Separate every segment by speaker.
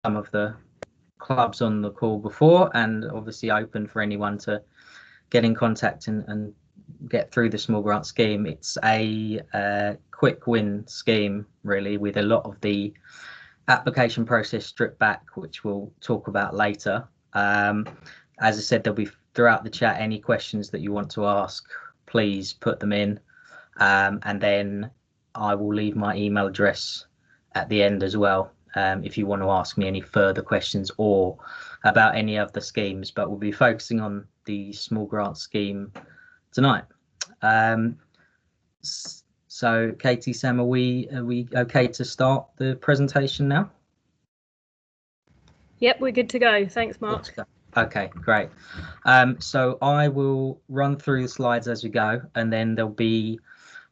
Speaker 1: some of the clubs on the call before, and obviously open for anyone to get in contact and get through the small grant scheme. It's a quick win scheme, really, with a lot of the application process stripped back, which we'll talk about later. As I said, there'll be throughout the chat any questions that you want to ask, please put them in, and then I will leave my email address at the end as well, if you want to ask me any further questions or about any of the schemes, but we'll be focusing on the small grant scheme tonight. So Katie, Sam, are we okay to start the presentation now?
Speaker 2: Yep, we're good to go. Thanks, Mark.
Speaker 1: Okay, great. So I will run through the slides as we go, and then there'll be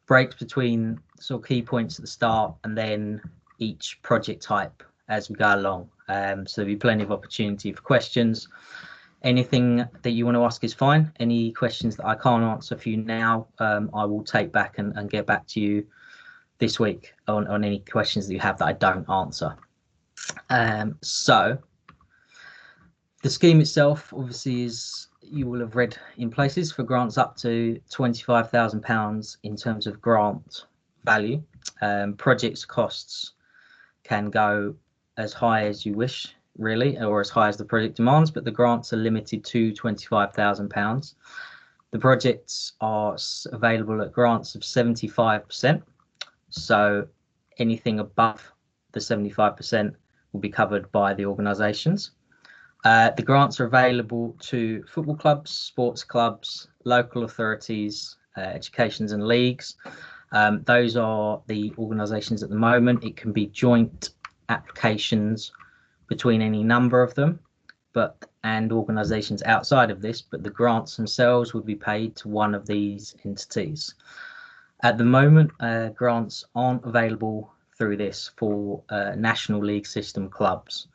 Speaker 1: breaks between sort of key points at the start and then each project type as we go along. So there'll be plenty of opportunity for questions. Anything that you want to ask is fine. Any questions that I can't answer for you now, I will take back and get back to you this week on any questions that you have that I don't answer. So the scheme itself, obviously, is, you will have read in places, for grants up to £25,000 in terms of grant value. Projects costs can go as high as you wish, really, or as high as the project demands, but the grants are limited to £25,000. The projects are available at grants of 75%, so anything above the 75% will be covered by the organisations. The grants are available to football clubs, sports clubs, local authorities, educations and leagues. Those are the organisations at the moment. It can be joint applications between any number of them, and organisations outside of this, but the grants themselves will be paid to one of these entities. At the moment, grants aren't available through this for National League system clubs.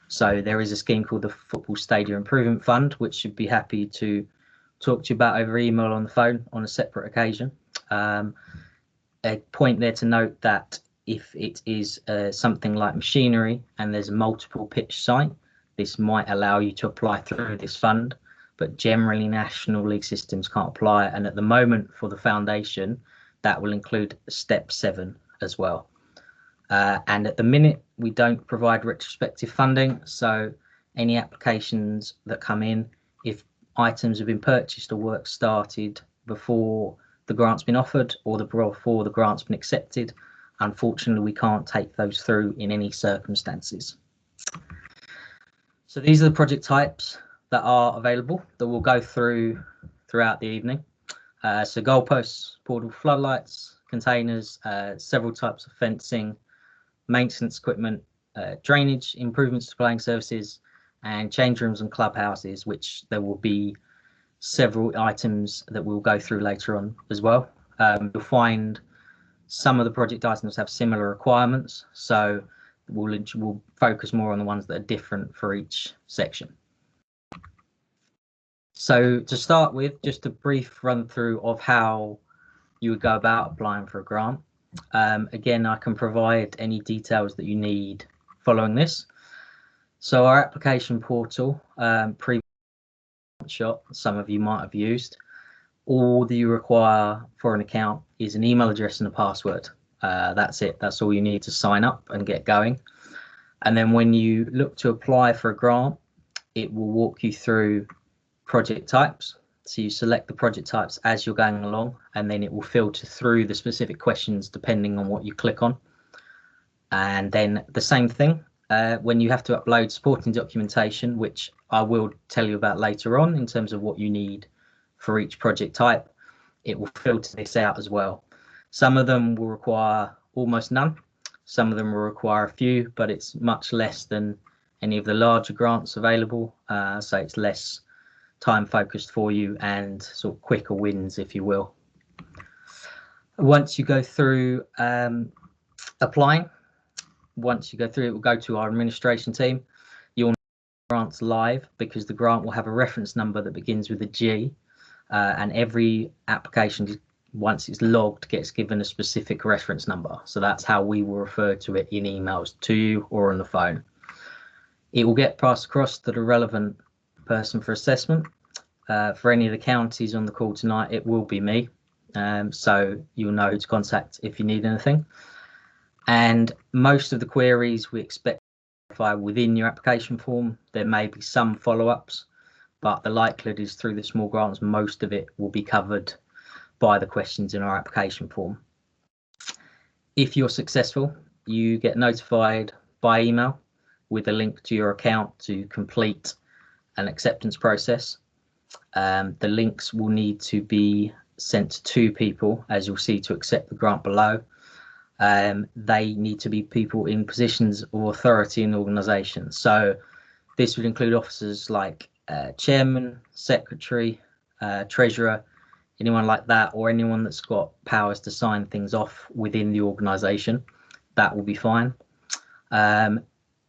Speaker 1: So there is a scheme called the Football Stadium Improvement Fund, which should be happy to talk to you about over email on the phone on a separate occasion. A point there to note that if it is something like machinery and there's a multiple pitch site, this might allow you to apply through this fund, but generally National League systems can't apply. And at the moment for the foundation, that will include step 7 as well. And at the minute, we don't provide retrospective funding. So any applications that come in, if items have been purchased or work started before the grant's been offered or before the grant's been accepted, unfortunately, we can't take those through in any circumstances. So these are the project types that are available that we'll go through throughout the evening. So goalposts, portable floodlights, containers, several types of fencing, maintenance equipment, drainage improvements to playing services, and change rooms and clubhouses, which there will be several items that we'll go through later on as well. You'll find some of the project items have similar requirements, so we'll focus more on the ones that are different for each section. So to start with, just a brief run through of how you would go about applying for a grant. Again, I can provide any details that you need following this. So our application portal, previous shot, some of you might have used. All that you require for an account is an email address and a password. That's it. That's all you need to sign up and get going. And then when you look to apply for a grant, it will walk you through project types. So you select the project types as you're going along, and then it will filter through the specific questions depending on what you click on. And then the same thing when you have to upload supporting documentation, which I will tell you about later on in terms of what you need for each project type, it will filter this out as well. Some of them will require almost none. Some of them will require a few, but it's much less than any of the larger grants available. So it's less time focused for you and sort of quicker wins, if you will. Once you go through applying, once you go through, it will go to our administration team. You'll know the grant's live because the grant will have a reference number that begins with a G, and every application, once it's logged, gets given a specific reference number. So that's how we will refer to it in emails to you or on the phone. It will get passed across to the relevant person for assessment. For any of the counties on the call tonight, it will be me. So you'll know who to contact if you need anything. And most of the queries we expect to clarify within your application form. There may be some follow-ups, but the likelihood is through the small grants, most of it will be covered by the questions in our application form. If you're successful, you get notified by email with a link to your account to complete an acceptance process. The links will need to be sent to 2 people, as you'll see, to accept the grant below. They need to be people in positions of authority in organisations. So this would include officers like chairman, secretary, treasurer, anyone like that, or anyone that's got powers to sign things off within the organisation. That will be fine.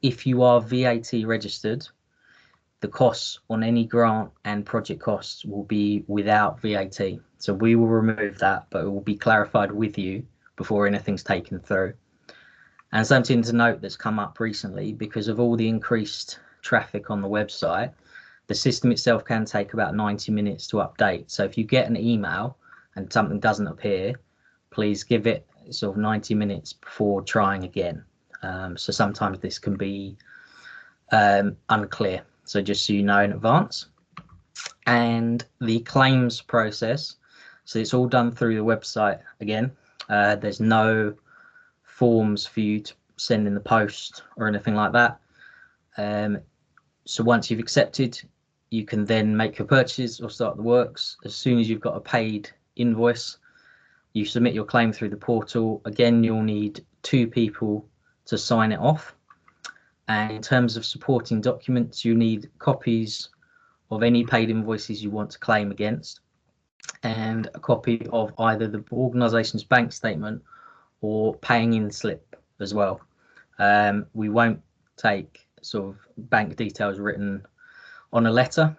Speaker 1: If you are VAT registered, the costs on any grant and project costs will be without VAT. So we will remove that, but it will be clarified with you before anything's taken through. And something to note that's come up recently, because of all the increased traffic on the website, the system itself can take about 90 minutes to update. So if you get an email and something doesn't appear, please give it sort of 90 minutes before trying again. So sometimes this can be unclear. So just so you know in advance. And the claims process, so it's all done through the website again. There's no forms for you to send in the post or anything like that. So once you've accepted, you can then make your purchase or start the works. As soon as you've got a paid invoice, you submit your claim through the portal. Again, you'll need 2 people to sign it off. And in terms of supporting documents, you need copies of any paid invoices you want to claim against, and a copy of either the organisation's bank statement or paying in slip as well. We won't take sort of bank details written on a letter.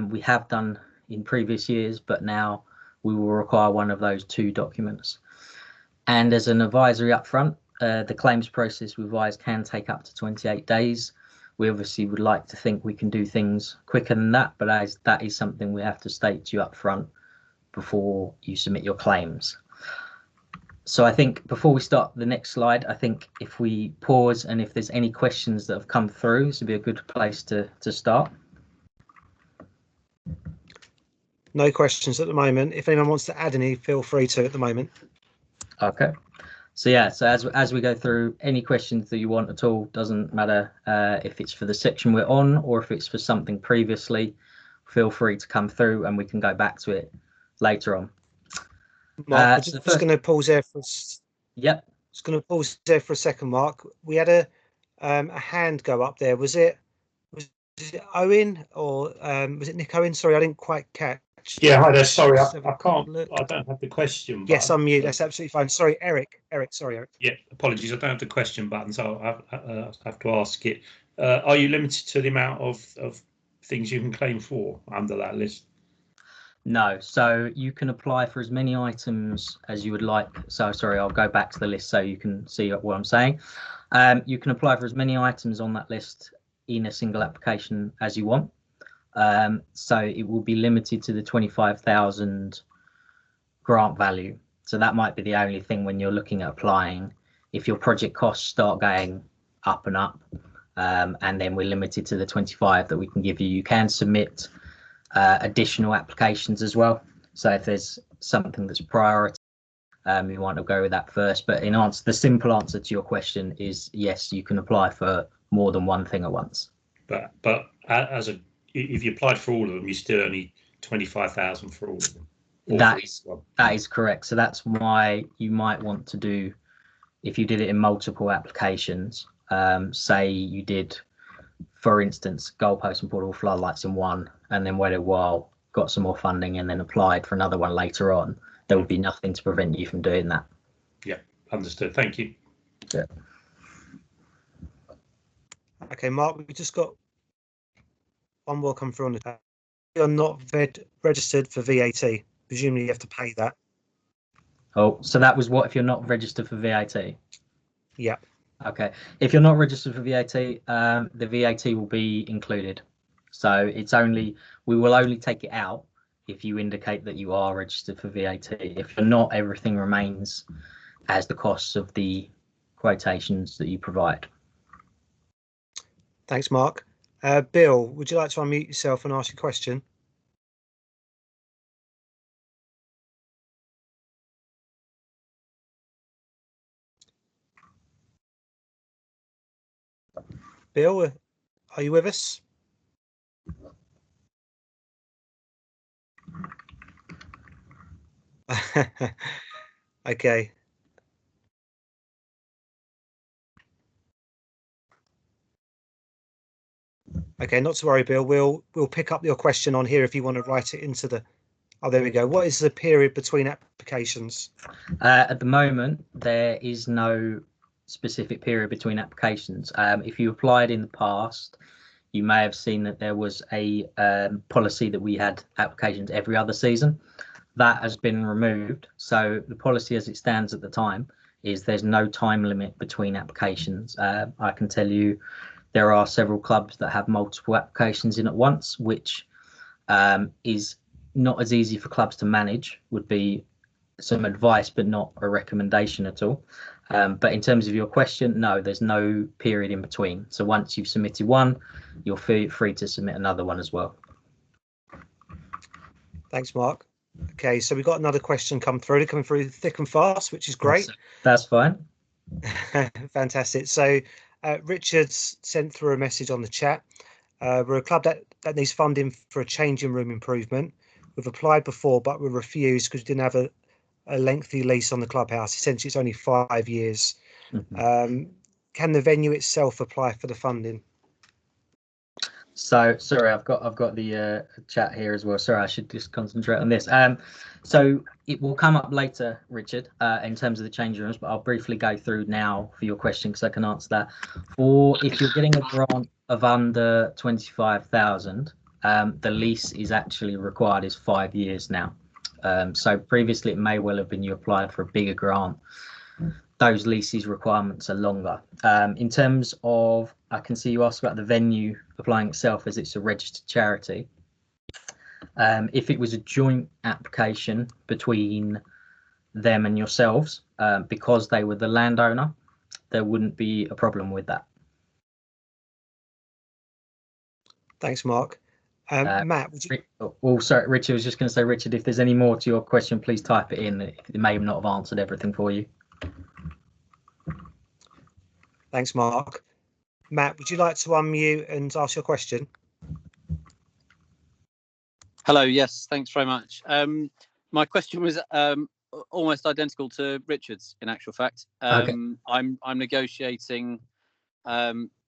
Speaker 1: We have done in previous years, but now we will require one of those 2 documents. And as an advisory up front, the claims process with advise can take up to 28 days. We obviously would like to think we can do things quicker than that, but as that is something we have to state to you up front before you submit your claims. So I think before we start the next slide, I think if we pause and if there's any questions that have come through, this would be a good place to start.
Speaker 3: No questions at the moment. If anyone wants to add any, feel free to at the moment.
Speaker 1: Okay. So yeah, so as we go through, any questions that you want at all, doesn't matter if it's for the section we're on or if it's for something previously, feel free to come through and we can go back to it later on.
Speaker 3: Mark, we're just going to pause there for.
Speaker 1: Yep.
Speaker 3: Just going to pause there for a second, Mark. We had a hand go up there. Was it Owen or was it Nick Owen? Sorry, I didn't quite catch.
Speaker 4: Yeah, hi there. Sorry, I can't. I don't have the question.
Speaker 3: Yes, I'm mute. That's absolutely fine. Sorry, Eric. Sorry, Eric.
Speaker 4: Yeah, apologies. I don't have the question button, so I have to ask it. Are you limited to the amount of things you can claim for under that list?
Speaker 1: No, so you can apply for as many items as you would like. So sorry, I'll go back to the list so you can see what I'm saying. You can apply for as many items on that list in a single application as you want. So it will be limited to the 25,000 grant value. So that might be the only thing when you're looking at applying. If your project costs start going up and up, and then we're limited to the 25 that we can give you, you can submit additional applications as well. So if there's something that's priority, you want to go with that first. But in answer, the simple answer to your question is yes, you can apply for more than one thing at once.
Speaker 4: But if you applied for all of them, you still only 25,000 for all of them.
Speaker 1: That is correct. So that's why you might want to do, if you did it in multiple applications, say you did, for instance, goalpost and portable floodlights in one, and then waited a while, got some more funding, and then applied for another one later on, there would be nothing to prevent you from doing that.
Speaker 4: Yeah, understood. Thank you.
Speaker 1: Yeah.
Speaker 3: Okay, Mark, we just got one more come through on the chat. You're not registered for VAT. Presumably you have to pay that.
Speaker 1: Oh, so that was what if you're not registered for VAT?
Speaker 3: Yeah.
Speaker 1: Okay. If you're not registered for VAT, the VAT will be included. So we will only take it out if you indicate that you are registered for VAT. If you're not, everything remains as the costs of the quotations that you provide.
Speaker 3: Thanks, Mark. Bill, would you like to unmute yourself and ask your question? Bill, are you with us? Okay. Okay, not to worry, Bill. We'll pick up your question on here if you want to write it into the. Oh, there we go. What is the period between applications?
Speaker 1: At the moment, there is no specific period between applications. If you applied in the past, you may have seen that there was a policy that we had applications every other season. That has been removed. So the policy as it stands at the time is there's no time limit between applications. I can tell you there are several clubs that have multiple applications in at once, which is not as easy for clubs to manage. Would be some advice, but not a recommendation at all. But in terms of your question, no, there's no period in between. So once you've submitted one, you're free to submit another one as well.
Speaker 3: Thanks, Mark. Okay, so we've got another question coming through thick and fast, which is great.
Speaker 1: That's fine.
Speaker 3: Fantastic. So Richard's sent through a message on the chat. We're a club that needs funding for a changing room improvement. We've applied before, but we refused because we didn't have a lengthy lease on the clubhouse. Essentially, it's only 5 years.
Speaker 1: Mm-hmm.
Speaker 3: Can the venue itself apply for the funding?
Speaker 1: So sorry, I've got the chat here as well. Sorry, I should just concentrate on this. So it will come up later, Richard, in terms of the change rooms, but I'll briefly go through now for your question because I can answer that. For if you're getting a grant of under 25,000, the lease is actually required is 5 years now. So previously it may well have been you applied for a bigger grant. Those leases requirements are longer. In terms of, I can see you asked about the venue applying itself as it's a registered charity. If it was a joint application between them and yourselves, because they were the landowner, there wouldn't be a problem with that.
Speaker 3: Thanks, Mark. Matt, would you...
Speaker 1: sorry, Richard, I was just going to say, Richard, if there's any more to your question, please type it in. It may not have answered everything for you.
Speaker 3: Thanks, Mark. Matt, would you like to unmute and ask your question?
Speaker 5: Hello, yes, thanks very much. My question was almost identical to Richard's, in actual fact.
Speaker 1: Okay.
Speaker 5: I'm negotiating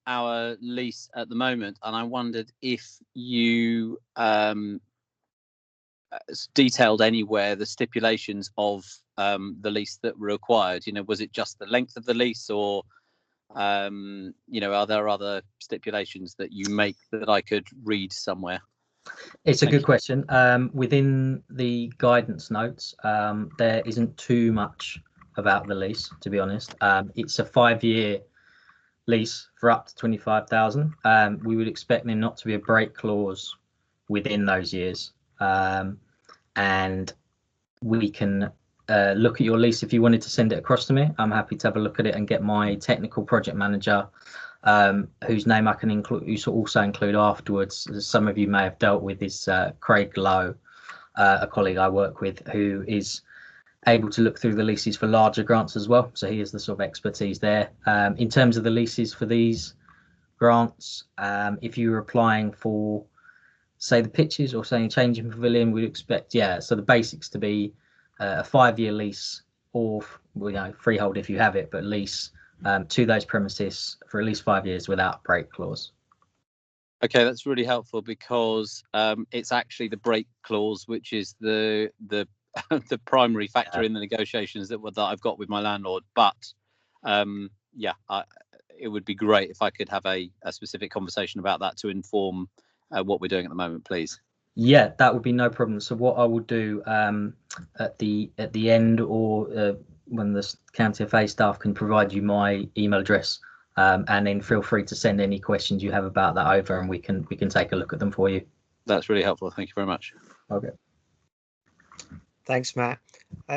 Speaker 5: our lease at the moment, and I wondered if you detailed anywhere the stipulations of the lease that were required. You know, was it just the length of the lease, or you know, are there other stipulations that you make that I could read somewhere?
Speaker 1: It's a good question. Within the guidance notes, there isn't too much about the lease, to be honest. It's a 5-year lease for up to 25,000. We would expect there not to be a break clause within those years. And we can look at your lease if you wanted to send it across to me. I'm happy to have a look at it and get my technical project manager, whose name I can also include afterwards, as some of you may have dealt with, is Craig Lowe, a colleague I work with, who is able to look through the leases for larger grants as well. So he has the sort of expertise there. In terms of the leases for these grants, if you were applying for, say, the pitches or saying changing pavilion, we'd expect, so the basics to be a 5-year lease, or freehold if you have it, but lease to those premises for at least 5 years without a break clause.
Speaker 5: Okay, that's really helpful, because it's actually the break clause which is the the primary factor in the negotiations that I've got with my landlord. But it would be great if I could have a specific conversation about that to inform what we're doing at the moment, please. That
Speaker 1: would be no problem. So what I will do at the end, or the County FA staff can provide you my email address, and then feel free to send any questions you have about that over, and we can take a look at them for you.
Speaker 5: That's really helpful. Thank you very much.
Speaker 1: Okay.
Speaker 3: Thanks, Matt.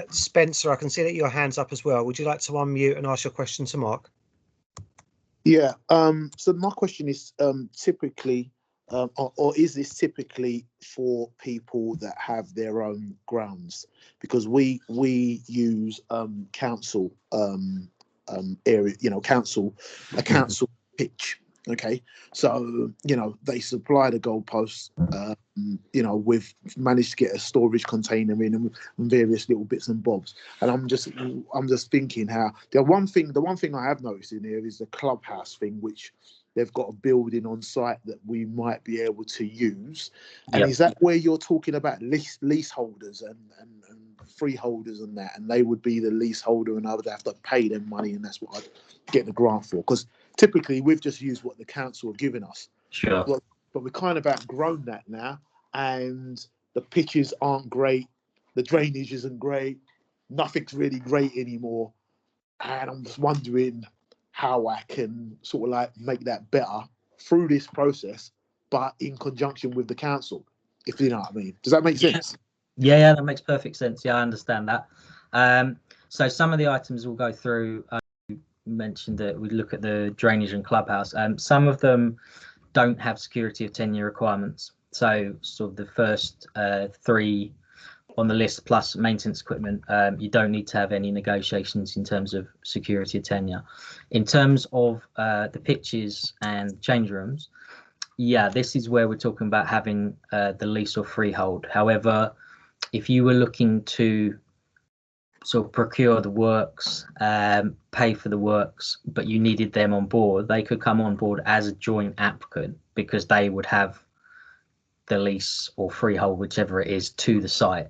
Speaker 3: Spencer, I can see that your hand's up as well. Would you like to unmute and ask your question to Mark?
Speaker 6: Yeah. So my question is typically, or is this typically for people that have their own grounds? Because we use council area, a council pitch. Okay, so they supply the goalposts. We've managed to get a storage container in and various little bits and bobs. And I'm just thinking how the one thing I have noticed in here is the clubhouse thing, which they've got a building on site that we might be able to use. And
Speaker 1: Yep.
Speaker 6: Is that where you're talking about leaseholders and freeholders and that, and they would be the leaseholder and I would have to pay them money, and that's what I'd get the grant for? Because typically we've just used what the council have given us.
Speaker 1: Sure.
Speaker 6: But we're kind of outgrown that now, and the pitches aren't great, the drainage isn't great, nothing's really great anymore, and I'm just wondering how I can sort of like make that better through this process, but in conjunction with the council, if you know what I mean. Does that make sense?
Speaker 1: Yeah, that makes perfect sense. Yeah, I understand that. So some of the items we'll go through. You mentioned that we look at the drainage and clubhouse. Some of them don't have security of tenure requirements. So sort of the first three on the list plus maintenance equipment, you don't need to have any negotiations in terms of security of tenure. In terms of the pitches and change rooms, yeah, this is where we're talking about having the lease or freehold. However, if you were looking to sort of procure the works, pay for the works, but you needed them on board, they could come on board as a joint applicant because they would have the lease or freehold, whichever it is, to the site.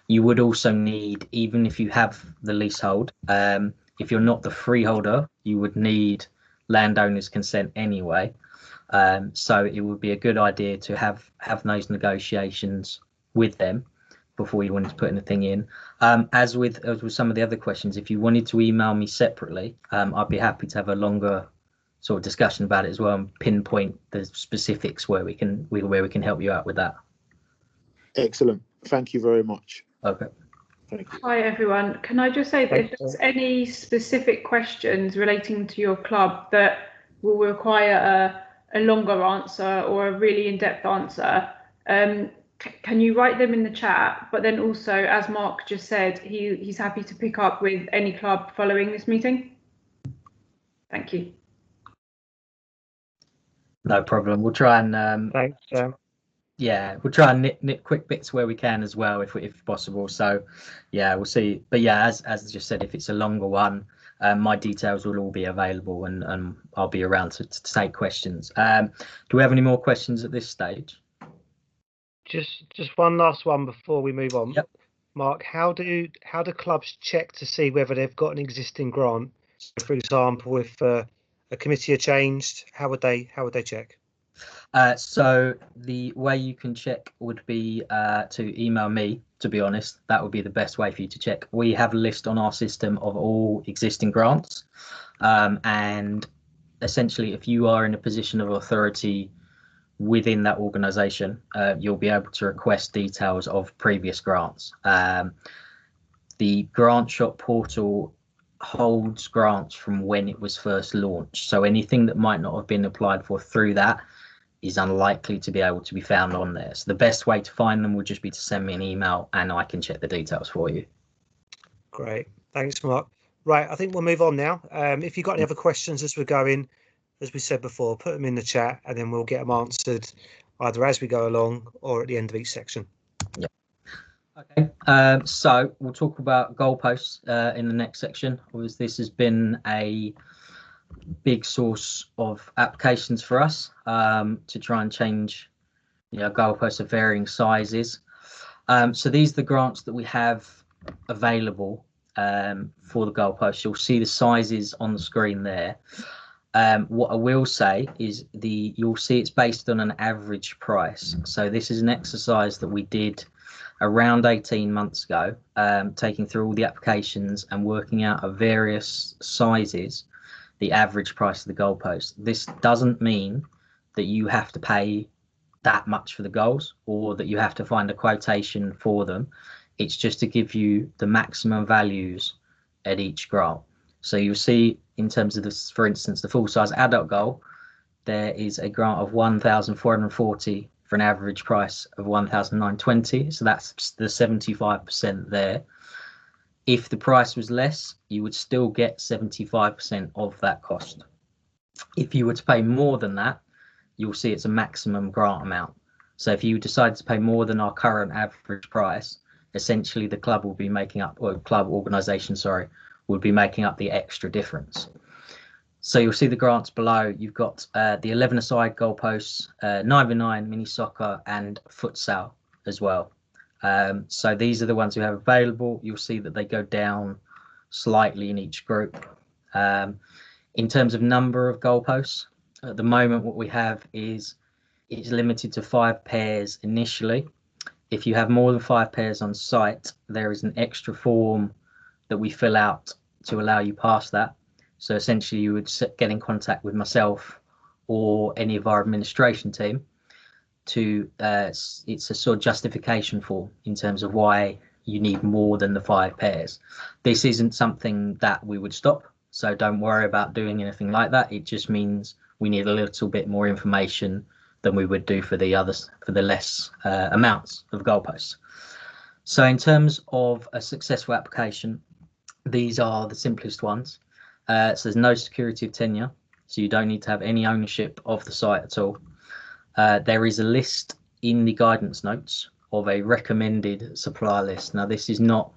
Speaker 1: You would also need, even if you have the leasehold, if you're not the freeholder, you would need landowner's consent anyway. So it would be a good idea to have those negotiations with them before you wanted to put anything in. As with some of the other questions, if you wanted to email me separately, I'd be happy to have a longer sort of discussion about it as well and pinpoint the specifics where we can help you out with that.
Speaker 6: Excellent. Thank you very much.
Speaker 1: Okay.
Speaker 6: Thank you.
Speaker 2: Hi everyone. Can I just say that if there's any specific questions relating to your club that will require a longer answer or a really in-depth answer, can you write them in the chat? But then also, as Mark just said, he's happy to pick up with any club following this meeting. Thank you.
Speaker 1: No problem. We'll try and
Speaker 3: Thanks,
Speaker 1: yeah, we'll try and nip quick bits where we can as well, if possible. So yeah, we'll see. But yeah, as I just said, if it's a longer one, my details will all be available, and I'll be around to take questions. Do we have any more questions at this stage?
Speaker 3: Just one last one before we move on.
Speaker 1: Yep.
Speaker 3: Mark, how do clubs check to see whether they've got an existing grant? So for example, if a committee are changed, how would they check?
Speaker 1: So the way you can check would be to email me. To be honest, that would be the best way for you to check. We have a list on our system of all existing grants, and essentially, if you are in a position of authority within that organisation, you'll be able to request details of previous grants. The Grant Shop portal holds grants from when it was first launched, so anything that might not have been applied for through that is unlikely to be able to be found on there. So the best way to find them would just be to send me an email and I can check the details for you.
Speaker 3: Great, thanks, Mark. Right, I think we'll move on now. If you've got any other questions as we're going, as we said before, put them in the chat and then we'll get them answered either as we go along or at the end of each section.
Speaker 1: Yeah. Okay, so we'll talk about goalposts in the next section. Obviously, this has been a big source of applications for us to try and change goalposts of varying sizes. So these are the grants that we have available for the goalposts. You'll see the sizes on the screen there. What I will say is you'll see it's based on an average price. So this is an exercise that we did around 18 months ago, taking through all the applications and working out of various sizes the average price of the goalpost. This doesn't mean that you have to pay that much for the goals or that you have to find a quotation for them. It's just to give you the maximum values at each grant. So you'll see in terms of this, for instance, the full size adult goal, there is a grant of 1,440 for an average price of 1,920. So that's the 75% there. If the price was less, you would still get 75% of that cost. If you were to pay more than that, you'll see it's a maximum grant amount. So if you decide to pay more than our current average price, essentially the club will be making up, or club organisation, sorry, will be making up the extra difference. So you'll see the grants below. You've got the 11-a-side goalposts, 9v9 mini soccer and futsal as well. So these are the ones we have available. You'll see that they go down slightly in each group. In terms of number of goalposts, at the moment what we have is it's limited to 5 pairs initially. If you have more than 5 pairs on site, there is an extra form that we fill out to allow you past that. So essentially you would get in contact with myself or any of our administration team to, it's a sort of justification form in terms of why you need more than the 5 pairs. This isn't something that we would stop, so don't worry about doing anything like that. It just means we need a little bit more information than we would do for the others, for the less amounts of goalposts. So in terms of a successful application, these are the simplest ones. So there's no security of tenure, so you don't need to have any ownership of the site at all. There is a list in the guidance notes of a recommended supplier list. Now, this is not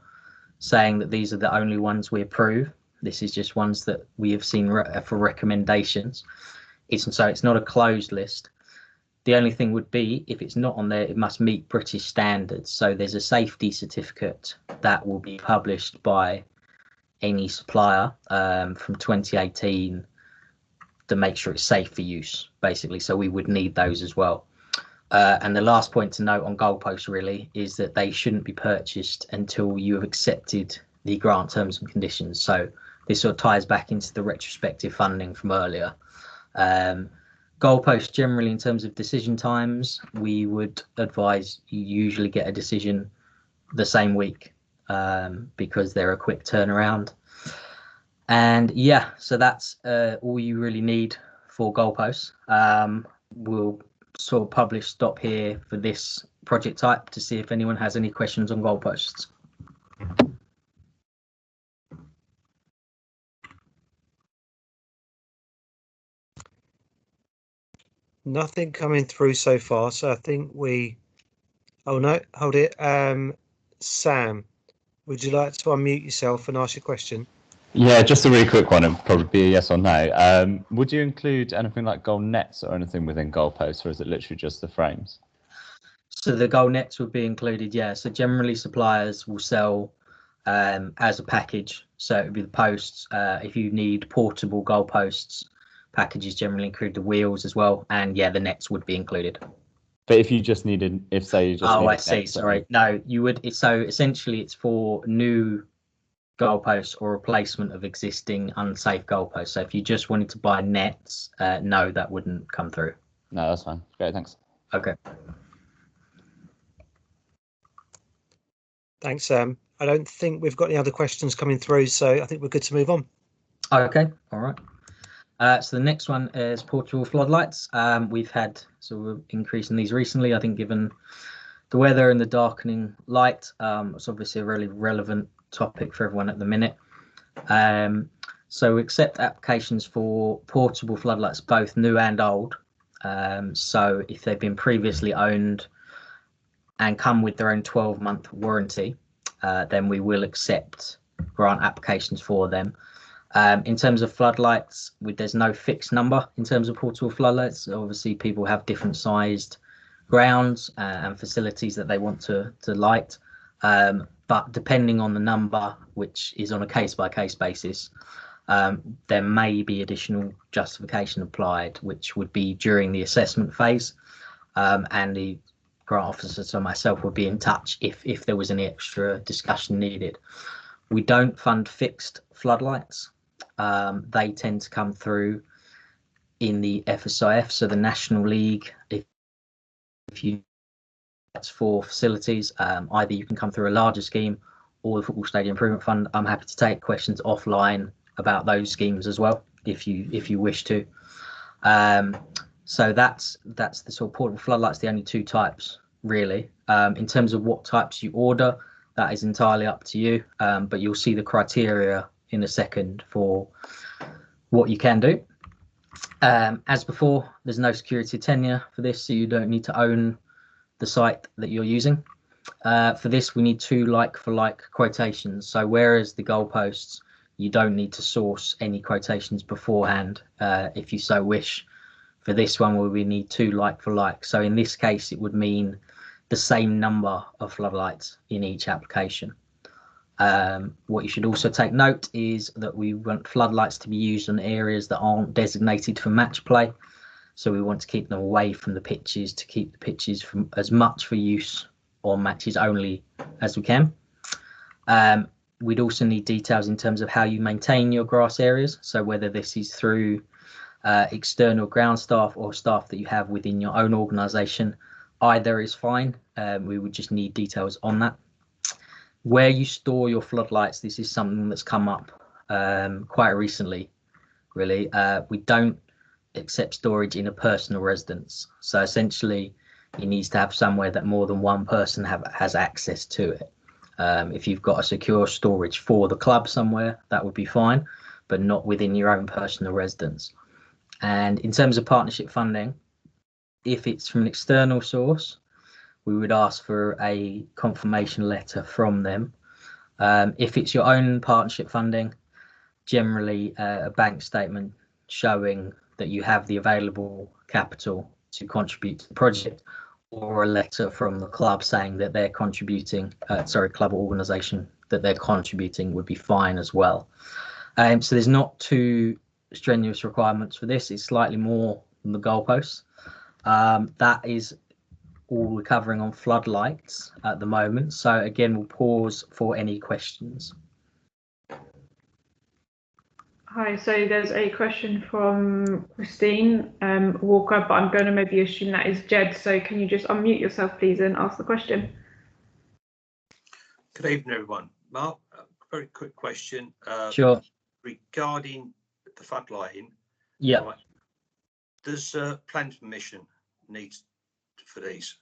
Speaker 1: saying that these are the only ones we approve. This is just ones that we have seen for recommendations. So it's not a closed list. The only thing would be, if it's not on there, it must meet British standards. So there's a safety certificate that will be published by any supplier from 2018 to make sure it's safe for use, basically. So we would need those as well. And the last point to note on goalposts really is that they shouldn't be purchased until you have accepted the grant terms and conditions. So this sort of ties back into the retrospective funding from earlier. Goalposts generally, in terms of decision times, we would advise you usually get a decision the same week because they're a quick turnaround. And yeah, so that's all you really need for goalposts. We'll sort of publish stop here for this project type to see if anyone has any questions on goalposts.
Speaker 3: Nothing coming through so far, so I think we... Oh no, hold it. Sam, would you like to unmute yourself and ask your question?
Speaker 7: Yeah, just a really quick one, and probably be a yes or no. Would you include anything like goal nets or anything within goalposts, or is it literally just the frames?
Speaker 1: So the goal nets would be included, yeah. So generally suppliers will sell as a package. So it would be the posts. If you need portable goalposts, packages generally include the wheels as well. And yeah, the nets would be included.
Speaker 7: But if you just needed, if say you just
Speaker 1: oh, I see. Sorry, no, you would. So essentially, it's for new goalposts or replacement of existing unsafe goalposts. So if you just wanted to buy nets, no, that wouldn't come through.
Speaker 7: No, that's fine. Great, thanks.
Speaker 1: Okay.
Speaker 3: Thanks, Sam. I don't think we've got any other questions coming through, so I think we're good to move on.
Speaker 1: Okay, all right. So the next one is portable floodlights. We've had sort of increasing these recently, I think, given the weather and the darkening light. It's obviously a really relevant topic for everyone at the minute. So we accept applications for portable floodlights, both new and old. So if they've been previously owned and come with their own 12-month warranty, then we will accept grant applications for them. In terms of floodlights, there's no fixed number in terms of portable floodlights. Obviously, people have different sized grounds and facilities that they want to light. But depending on the number, which is on a case-by-case basis, there may be additional justification applied, which would be during the assessment phase and the grant officer, so myself, would be in touch if there was any extra discussion needed. We don't fund fixed floodlights. They tend to come through in the FSIF, so the National League. If you that's for facilities, either you can come through a larger scheme or the Football Stadium Improvement Fund. I'm happy to take questions offline about those schemes as well, if you wish to. So that's the sort of portable floodlights, the only two types really. In terms of what types you order, that is entirely up to you, but you'll see the criteria in a second for what you can do. As before, there's no security tenure for this, so you don't need to own the site that you're using. For this, we need 2 like-for-like quotations. So whereas the goalposts, you don't need to source any quotations beforehand, if you so wish. For this one, we need 2 like-for-like. So in this case, it would mean the same number of floodlights in each application. What you should also take note is that we want floodlights to be used in areas that aren't designated for match play. So we want to keep them away from the pitches, to keep the pitches from as much for use on matches only as we can. We'd also need details in terms of how you maintain your grass areas. So whether this is through external ground staff or staff that you have within your own organisation, either is fine. We would just need details on that. Where you store your floodlights, this is something that's come up quite recently, really. We don't accept storage in a personal residence. So essentially, it needs to have somewhere that more than one person has access to it. If you've got a secure storage for the club somewhere, that would be fine, but not within your own personal residence. And in terms of partnership funding, if it's from an external source, we would ask for a confirmation letter from them. If it's your own partnership funding, generally a bank statement showing that you have the available capital to contribute to the project, or a letter from the club saying that they're contributing, club or organisation, that they're contributing would be fine as well. So there's not too strenuous requirements for this. It's slightly more than the goalposts. That is all we're covering on floodlights at the moment. So again, we'll pause for any questions.
Speaker 2: Hi, so there's a question from Christine Walker, but I'm going to maybe assume that is Jed. So can you just unmute yourself, please, and ask the question?
Speaker 8: Good evening, everyone. Mark, a very quick question.
Speaker 1: Sure.
Speaker 8: Regarding the floodlighting.
Speaker 1: Yeah.
Speaker 8: Right, does planning permission need for these?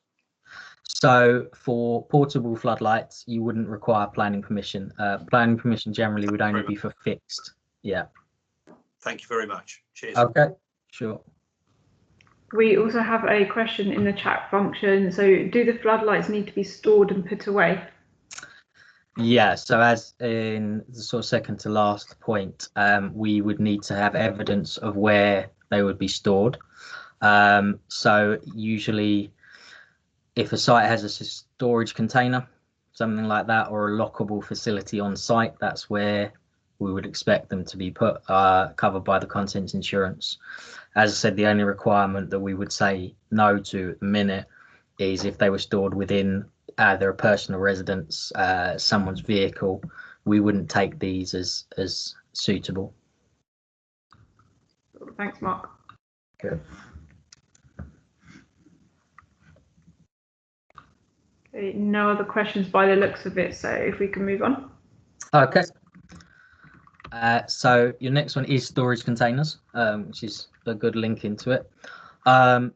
Speaker 1: So for portable floodlights, you wouldn't require planning permission. Planning permission generally would only be for fixed. Yeah.
Speaker 8: Thank you very much. Cheers.
Speaker 1: Okay, sure.
Speaker 2: We also have a question in the chat function. So do the floodlights need to be stored and put away?
Speaker 1: Yeah, so as in the sort of second to last point, we would need to have evidence of where they would be stored. So usually if a site has a storage container, something like that, or a lockable facility on site, that's where we would expect them to be put, covered by the contents insurance. As I said, the only requirement that we would say no to at the minute is if they were stored within either a personal residence, someone's vehicle. We wouldn't take these as suitable.
Speaker 2: Thanks, Mark.
Speaker 1: Good.
Speaker 2: Okay, no other questions by the looks of it, so if we can move on.
Speaker 1: Okay. So your next one is storage containers, which is a good link into it.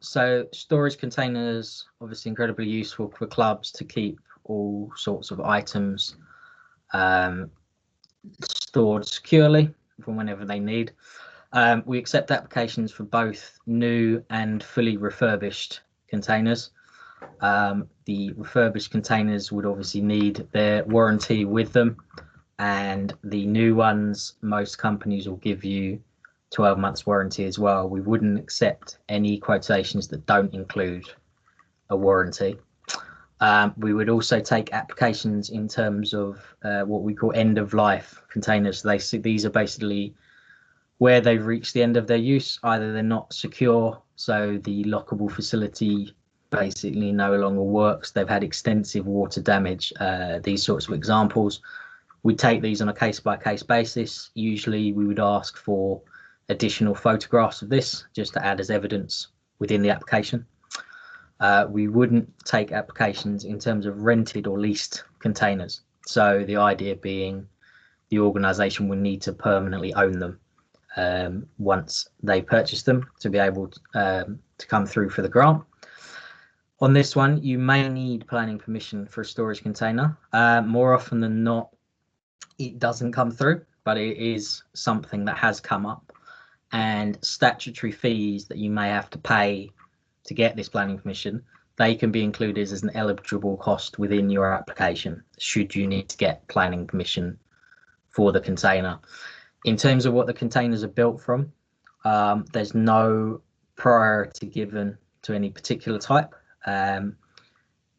Speaker 1: So storage containers, obviously incredibly useful for clubs to keep all sorts of items stored securely from whenever they need. We accept applications for both new and fully refurbished containers. The refurbished containers would obviously need their warranty with them, and the new ones, most companies will give you 12 months warranty as well. We wouldn't accept any quotations that don't include a warranty. We would also take applications in terms of what we call end of life containers. These are basically where they've reached the end of their use. Either they're not secure, so the lockable facility basically no longer works. They've had extensive water damage. These sorts of examples, we take these on a case-by-case basis. Usually we would ask for additional photographs of this just to add as evidence within the application. We wouldn't take applications in terms of rented or leased containers. So the idea being the organisation will need to permanently own them once they purchase them to be able to come through for the grant. On this one, you may need planning permission for a storage container. More often than not, it doesn't come through, but it is something that has come up. And statutory fees that you may have to pay to get this planning permission, they can be included as an eligible cost within your application, should you need to get planning permission for the container. In terms of what the containers are built from, there's no priority given to any particular type.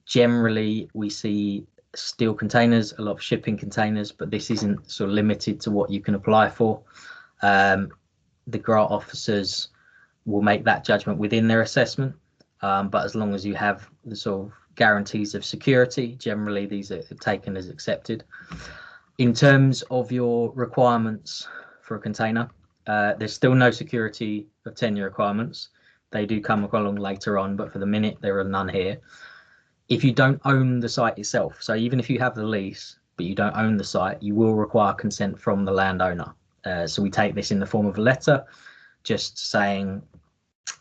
Speaker 1: Generally, we see steel containers, a lot of shipping containers, but this isn't sort of limited to what you can apply for. The grant officers will make that judgment within their assessment, but as long as you have the sort of guarantees of security, generally these are taken as accepted. In terms of your requirements for a container, there's still no security of tenure requirements. They do come along later on, but for the minute there are none here. If you don't own the site itself, so even if you have the lease but you don't own the site, you will require consent from the landowner. So we take this in the form of a letter just saying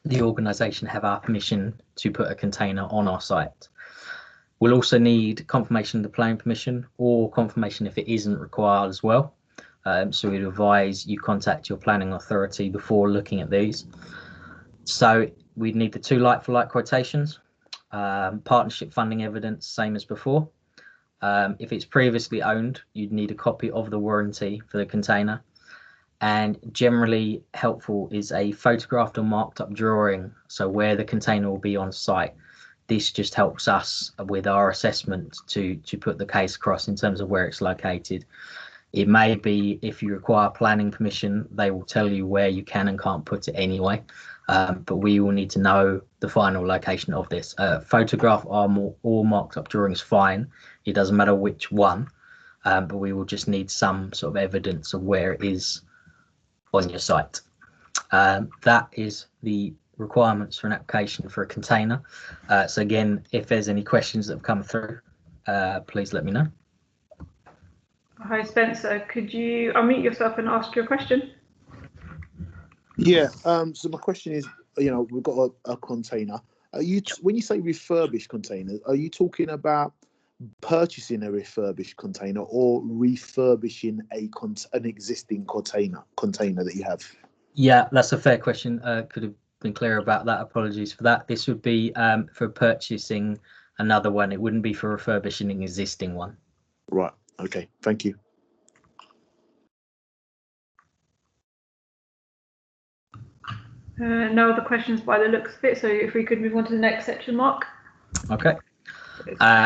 Speaker 1: the organisation have our permission to put a container on our site. We'll also need confirmation of the planning permission or confirmation if it isn't required as well. So we'd advise you contact your planning authority before looking at these. So we'd need the 2 like-for-like quotations, partnership funding evidence, same as before. If it's previously owned, you'd need a copy of the warranty for the container. And generally helpful is a photographed or marked up drawing, so where the container will be on site. This just helps us with our assessment to put the case across in terms of where it's located. It may be if you require planning permission, they will tell you where you can and can't put it anyway, but we will need to know the final location of this. Photograph or marked up drawings fine, it doesn't matter which one, but we will just need some sort of evidence of where it is on your site. That is the requirements for an application for a container. So again, if there's any questions that have come through, please let me know.
Speaker 2: Hi Spencer, could you unmute yourself and ask your question?
Speaker 6: Yeah, so my question is, we've got a container. When you say refurbished containers, are you talking about purchasing a refurbished container or refurbishing an existing container that you have? Yeah,
Speaker 1: that's a fair question. Could have been clear about that. Apologies for that. This would be for purchasing another one. It wouldn't be for refurbishing an existing one.
Speaker 6: Right. Okay. Thank you.
Speaker 2: No other questions by the looks of it. So if we could move on to the next section, Mark.
Speaker 1: Okay.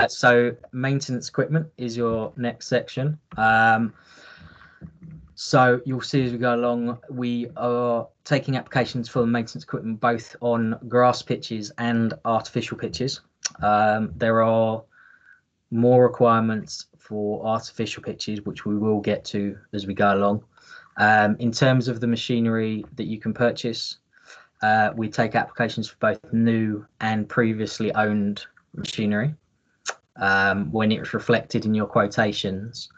Speaker 1: So maintenance equipment is your next section. So you'll see as we go along, we are taking applications for the maintenance equipment both on grass pitches and artificial pitches. There are more requirements for artificial pitches, which we will get to as we go along. In terms of the machinery that you can purchase, we take applications for both new and previously owned machinery. When it's reflected in your quotations,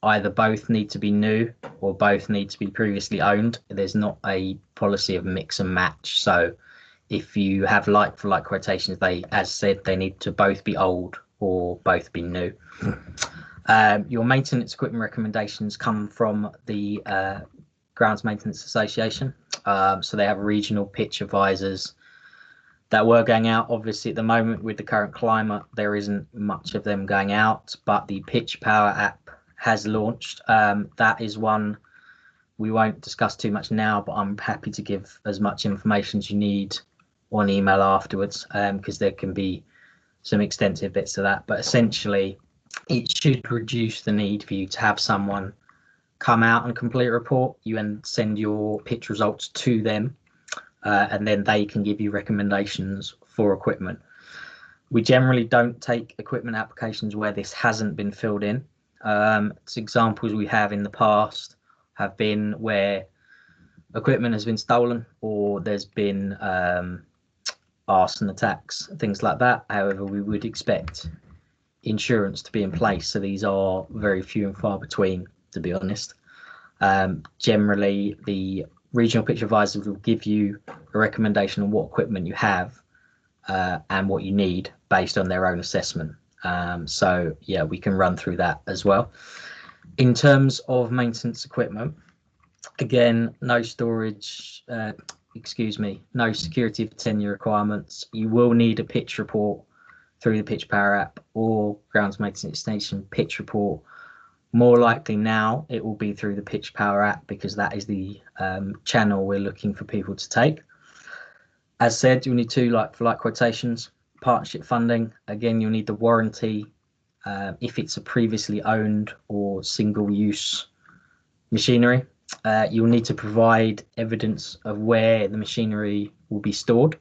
Speaker 1: either both need to be new or both need to be previously owned. There's not a policy of mix and match. So if you have like for like quotations, as said, they need to both be old or both be new. Your maintenance equipment recommendations come from the Grounds Maintenance Association. So they have regional pitch advisors that were going out. Obviously, at the moment with the current climate, there isn't much of them going out, but the Pitch Power app has launched. That is one we won't discuss too much now, but I'm happy to give as much information as you need on email afterwards, because there can be some extensive bits of that. But essentially, it should reduce the need for you to have someone come out and complete a report. You then send your pitch results to them, and then they can give you recommendations for equipment. We generally don't take equipment applications where this hasn't been filled in. Examples we have in the past have been where equipment has been stolen or there's been arson attacks, things like that. However, we would expect insurance to be in place, so these are very few and far between, to be honest. Generally, the regional pitch advisors will give you a recommendation on what equipment you have and what you need based on their own assessment. So yeah, we can run through that as well. In terms of maintenance equipment, again, no storage, no security of tenure requirements. You will need a pitch report through the Pitch Power app or Grounds Maintenance Station pitch report. More likely now it will be through the Pitch Power app because that is the channel we're looking for people to take. As said, you'll need two like-for-like quotations, partnership funding. Again, you'll need the warranty if it's a previously owned or single-use machinery. You'll need to provide evidence of where the machinery will be stored.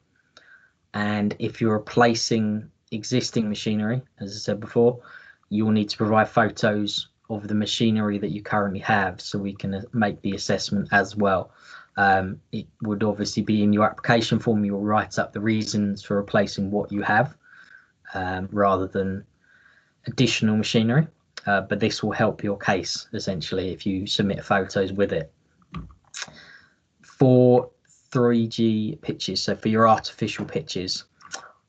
Speaker 1: And if you're replacing existing machinery, as I said before, you'll need to provide photos of the machinery that you currently have so we can make the assessment as well. It would obviously be in your application form. You'll write up the reasons for replacing what you have rather than additional machinery. But this will help your case essentially if you submit photos with it. For 3G pitches, so for your artificial pitches,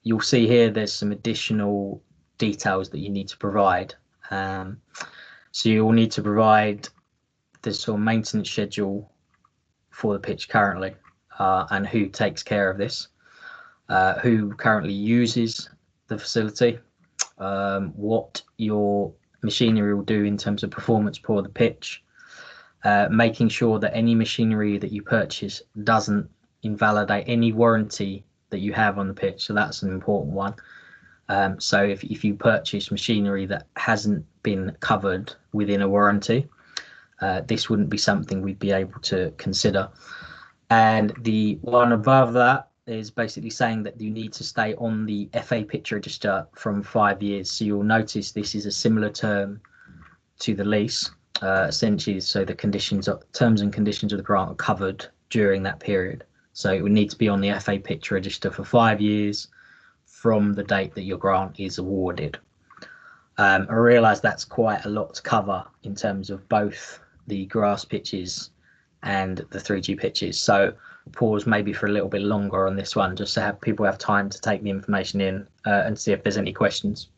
Speaker 1: you'll see here there's some additional details that you need to provide. So you'll need to provide the sort of maintenance schedule for the pitch currently and who takes care of this, who currently uses the facility, what your machinery will do in terms of performance for the pitch, making sure that any machinery that you purchase doesn't invalidate any warranty that you have on the pitch. So that's an important one. So if you purchase machinery that hasn't been covered within a warranty, this wouldn't be something we'd be able to consider. And the one above that is basically saying that you need to stay on the FA pitch register from 5 years. So you'll notice this is a similar term to the lease, essentially, so the terms and conditions of the grant are covered during that period. So it would need to be on the FA pitch register for 5 years from the date that your grant is awarded. I realise that's quite a lot to cover in terms of both the grass pitches and the 3G pitches. So pause maybe for a little bit longer on this one, just to have people have time to take the information in and see if there's any questions.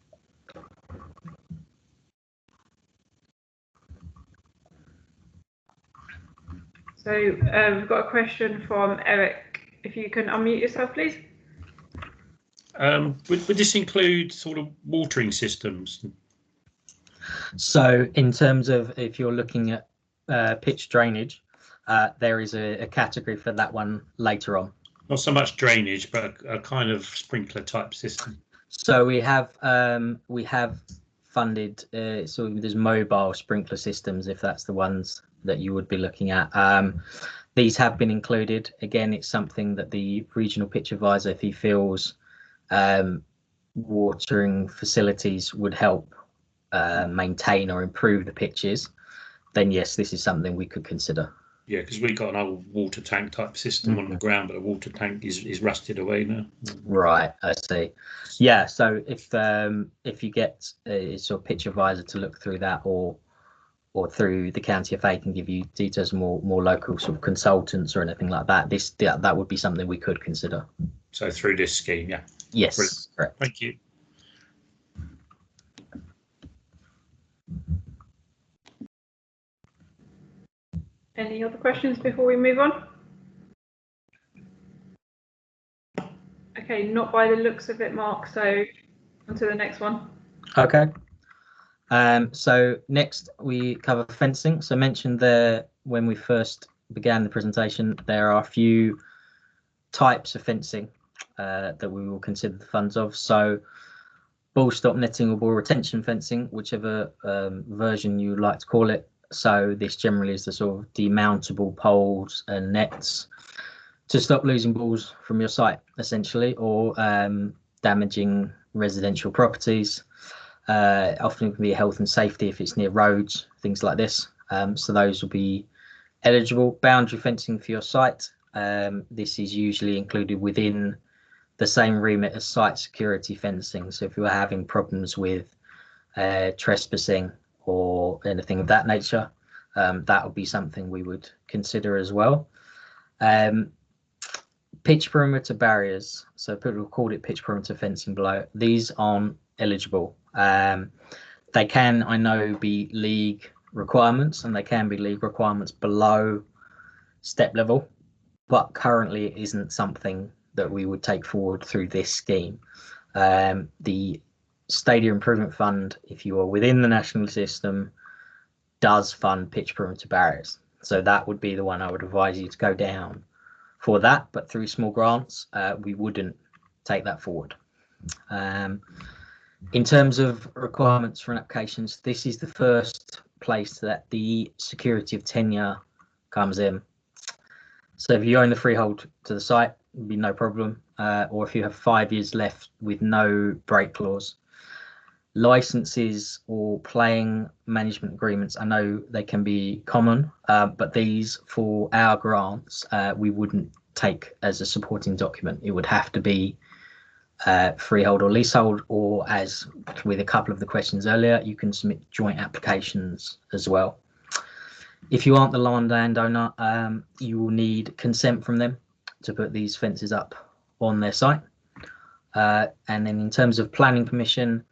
Speaker 2: So we've got a question from Eric. If you can unmute yourself, please.
Speaker 4: Would this include sort of watering systems?
Speaker 1: So in terms of if you're looking at pitch drainage, there is a category for that one later on.
Speaker 4: Not so much drainage, but a kind of sprinkler type system.
Speaker 1: So we have funded so there's mobile sprinkler systems, if that's the ones that you would be looking at. These have been included. Again, it's something that the regional pitch advisor, if he feels watering facilities would help maintain or improve the pitches, then yes, this is something we could consider.
Speaker 4: Yeah, because we've got an old water tank type system on the ground, but the water tank is rusted away now.
Speaker 1: Right, I see. Yeah, so if you get a sort of pitch advisor to look through that, or through the county FA can give you details, more local sort of consultants or anything like that, that would be something we could consider.
Speaker 4: So through this scheme, yeah.
Speaker 1: Yes,
Speaker 4: brilliant.
Speaker 1: Correct.
Speaker 4: Thank you.
Speaker 2: Any other questions before we move on? Okay, not by the looks of it, Mark. So on to the next one.
Speaker 1: Okay. So next we cover fencing. So I mentioned there when we first began the presentation, there are a few types of fencing that we will consider the funds of. So ball stop netting or ball retention fencing, whichever version you like to call it. So this generally is the sort of demountable poles and nets to stop losing balls from your site, essentially, or damaging residential properties. Often it can be health and safety if it's near roads, things like this. So those will be eligible. Boundary fencing for your site. This is usually included within the same remit as site security fencing. So if you are having problems with trespassing or anything of that nature, that would be something we would consider as well. Pitch perimeter barriers. So people called it pitch perimeter fencing below. These aren't eligible. They can, I know, be league requirements, and they can be league requirements below step level, but currently it isn't something that we would take forward through this scheme. The Stadium Improvement Fund, if you are within the national system, does fund pitch perimeter barriers. So that would be the one I would advise you to go down for that, but through small grants, we wouldn't take that forward. In terms of requirements for applications, this is the first place that the security of tenure comes in. So if you own the freehold to the site, it'd be no problem. Or if you have 5 years left with no break clause. Licenses or playing management agreements, I know they can be common, but these for our grants, we wouldn't take as a supporting document. It would have to be freehold or leasehold, or as with a couple of the questions earlier, you can submit joint applications as well. If you aren't the landowner, you will need consent from them to put these fences up on their site. And then in terms of planning permission,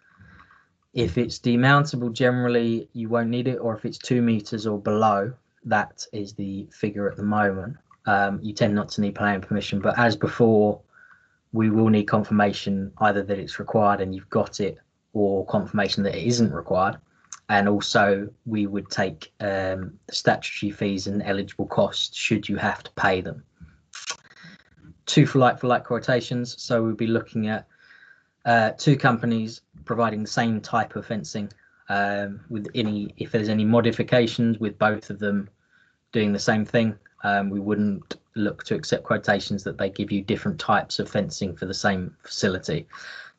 Speaker 1: if it's demountable, generally you won't need it, or if it's 2 meters or below, that is the figure at the moment. You tend not to need planning permission, but as before, we will need confirmation either that it's required and you've got it, or confirmation that it isn't required. And also we would take statutory fees and eligible costs should you have to pay them. 2 for like quotations. So we'll be looking at 2 companies providing the same type of fencing, with if there's any modifications with both of them doing the same thing, we wouldn't look to accept quotations that they give you different types of fencing for the same facility.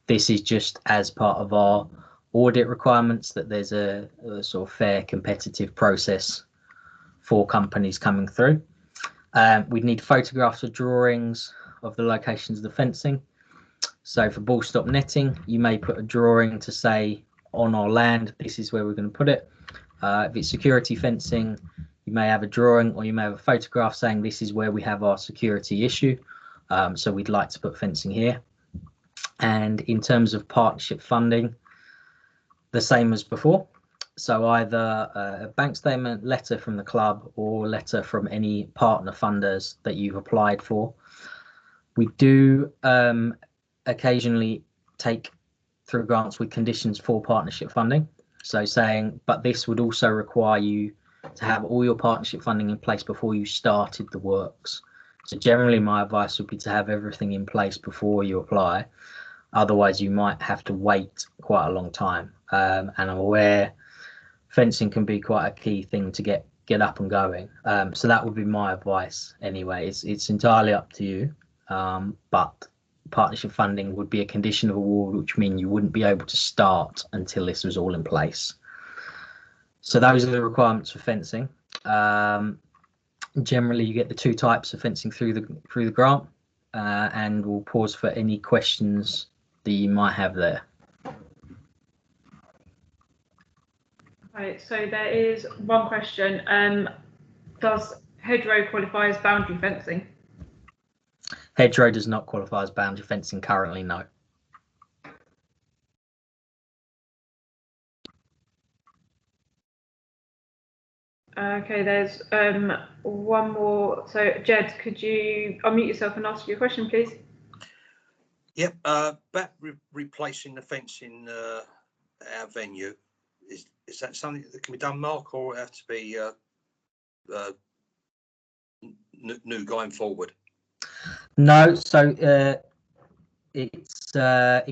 Speaker 1: This is just as part of our audit requirements, that there's a sort of fair competitive process for companies coming through. We'd need photographs or drawings of the locations of the fencing. So for ball stop netting, you may put a drawing to say on our land, this is where we're going to put it. If it's security fencing, you may have a drawing, or you may have a photograph saying this is where we have our security issue. So we'd like to put fencing here. And in terms of partnership funding, the same as before. So either a bank statement, letter from the club, or letter from any partner funders that you've applied for. We do occasionally take through grants with conditions for partnership funding. So saying, but this would also require you to have all your partnership funding in place before you started the works. So generally my advice would be to have everything in place before you apply. Otherwise you might have to wait quite a long time. And I'm aware fencing can be quite a key thing to get up and going. So that would be my advice anyway. It's entirely up to you. But partnership funding would be a condition of award, which means you wouldn't be able to start until this was all in place. So those are the requirements for fencing. Generally, you get the 2 types of fencing through the grant, and we'll pause for any questions that you might have there.
Speaker 2: Right, so there is one question. Does hedgerow qualify as boundary fencing?
Speaker 1: Hedgerow does not qualify as boundary fencing currently, no.
Speaker 2: Okay, there's one more. So Jed, could you unmute yourself and ask your question, please?
Speaker 8: Yep, about replacing the fence in our venue. Is that something that can be done, Mark, or it have to be new going forward?
Speaker 1: No, so it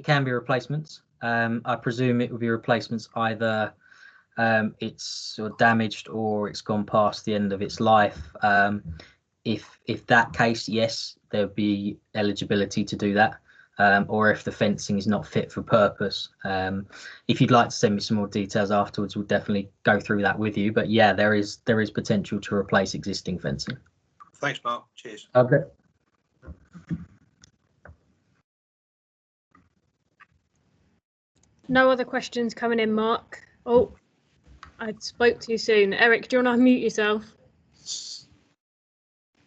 Speaker 1: can be replacements. I presume it will be replacements, either it's sort of damaged or it's gone past the end of its life. If that case, yes, there'll be eligibility to do that. or if the fencing is not fit for purpose. If you'd like to send me some more details afterwards, we'll definitely go through that with you. But yeah, there is potential to replace existing fencing.
Speaker 8: Thanks, Mark. Cheers.
Speaker 1: Okay.
Speaker 9: No other questions coming in, Mark. Oh, I spoke too soon. Eric, do you want to unmute yourself?